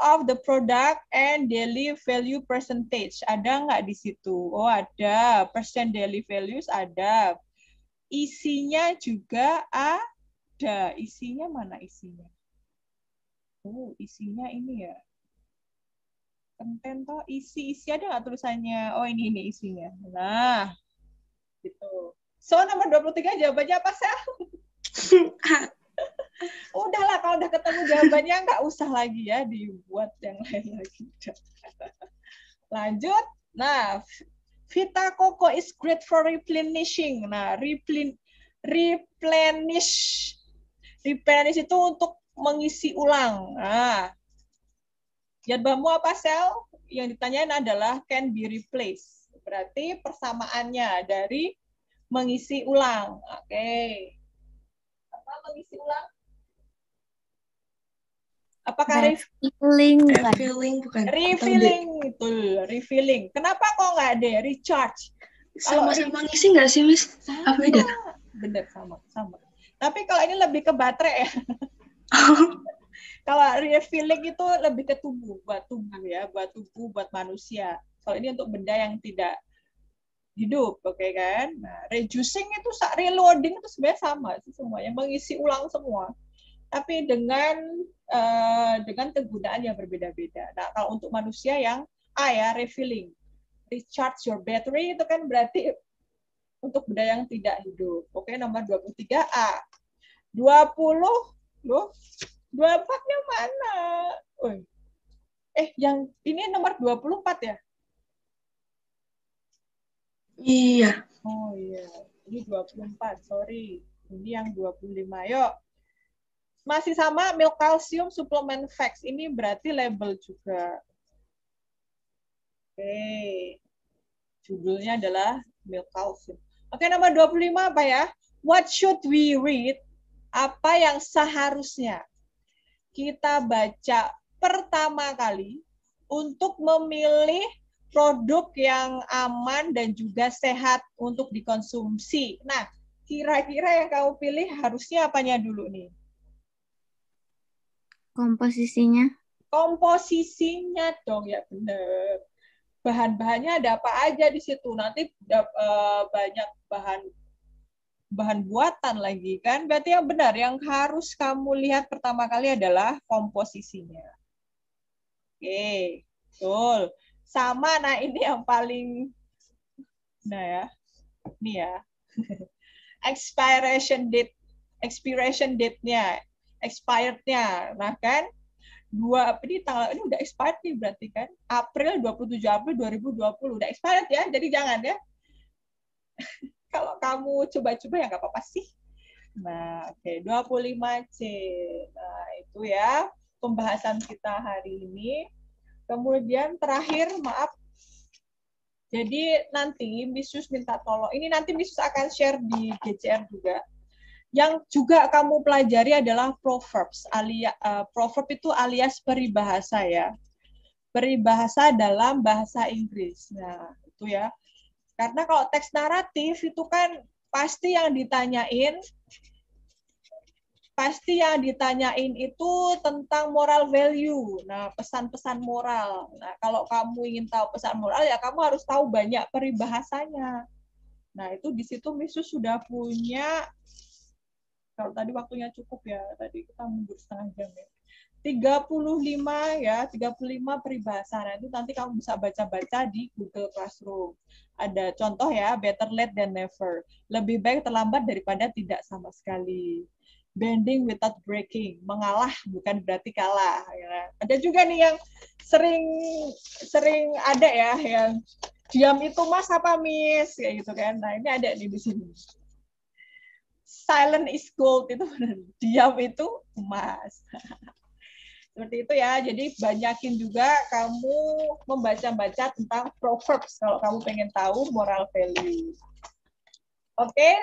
of the product and daily value percentage. Ada nggak di situ? Oh, ada. Percent daily values ada. Isinya juga ada. Isinya mana isinya? Oh, isinya ini ya. Konten toh isi ada nggak tulisannya? Oh, ini isinya. Nah, gitu. So, nomor 23 jawabannya apa, Sel? Udahlah, kalau udah ketemu jawabannya nggak usah lagi ya dibuat yang lain lagi. Lanjut. Nah, Vita Coco is great for replenishing. Nah, replenish itu untuk mengisi ulang. Nah, jawabanmu apa, Sel? Yang ditanyain adalah can be replaced. Berarti persamaannya dari mengisi ulang. Oke. Apa mengisi ulang? Apakah refilling bukan? Refilling itu, refilling. Kenapa kok nggak ada recharge? Sama-sama ngisi nggak sih, Miss? Apa beda? Bener, sama. Tapi kalau ini lebih ke baterai ya. Kalau refilling itu lebih ke tubuh, buat tubuh, buat manusia. Kalau ini untuk benda yang tidak hidup, oke kan? Nah, reducing itu, reloading itu sebenarnya sama sih semua, yang mengisi ulang semua. Tapi dengan kegunaan yang berbeda-beda. Nah, kalau untuk manusia yang A ya, refilling. Recharge your battery itu kan berarti untuk benda yang tidak hidup. Oke, nomor 23A. 20, loh, 24-nya mana? Yang ini nomor 24 ya? Iya. Oh iya, ini 24, sorry. Ini yang 25, yuk. Masih sama, milk calcium supplement facts. Ini berarti label juga. Oke. Judulnya adalah milk calcium. Oke, nomor 25 apa ya? What should we read? Apa yang seharusnya kita baca pertama kali untuk memilih produk yang aman dan juga sehat untuk dikonsumsi. Nah, kira-kira yang kamu pilih harusnya apanya dulu nih? Komposisinya dong, ya benar. Bahan-bahannya ada apa aja di situ. Nanti banyak bahan buatan lagi kan. Berarti yang benar, yang harus kamu lihat pertama kali adalah komposisinya. Oke, betul. Sama, nah ini yang paling, nah ya, ini ya. Expiration date-nya, expired-nya. Nah kan, ini tanggal ini udah expired nih berarti kan. 27 April 2020 udah expired ya. Jadi jangan ya. Kalau kamu coba-coba ya nggak apa-apa sih. Nah, oke, 25C. Nah, itu ya pembahasan kita hari ini. Kemudian terakhir, maaf. Jadi nanti Miss Yus minta tolong. Ini nanti Miss Yus akan share di GCR juga. Yang juga kamu pelajari adalah proverbs. Proverb itu alias peribahasa ya. Peribahasa dalam bahasa Inggris. Nah, itu ya. Karena kalau teks naratif itu kan pasti yang ditanyain pasti yang ditanyain itu tentang moral value. Nah, pesan-pesan moral. Nah, kalau kamu ingin tahu pesan moral, ya kamu harus tahu banyak peribahasanya. Nah, itu di situ Miss sudah punya, kalau tadi waktunya cukup ya, tadi kita mundur setengah jam ya. 35 ya, 35 peribahasa. Nah, itu nanti kamu bisa baca-baca di Google Classroom. Ada contoh ya, better late than never. Lebih baik terlambat daripada tidak sama sekali. Bending without breaking, mengalah bukan berarti kalah. Ya. Ada juga nih yang sering ada ya, yang diam itu mas apa miss, kayak gitu kan. Nah ini ada nih di sini. Silent is gold, itu diam itu emas. Seperti itu ya. Jadi banyakin juga kamu membaca-baca tentang proverbs kalau kamu pengen tahu moral value. Oke.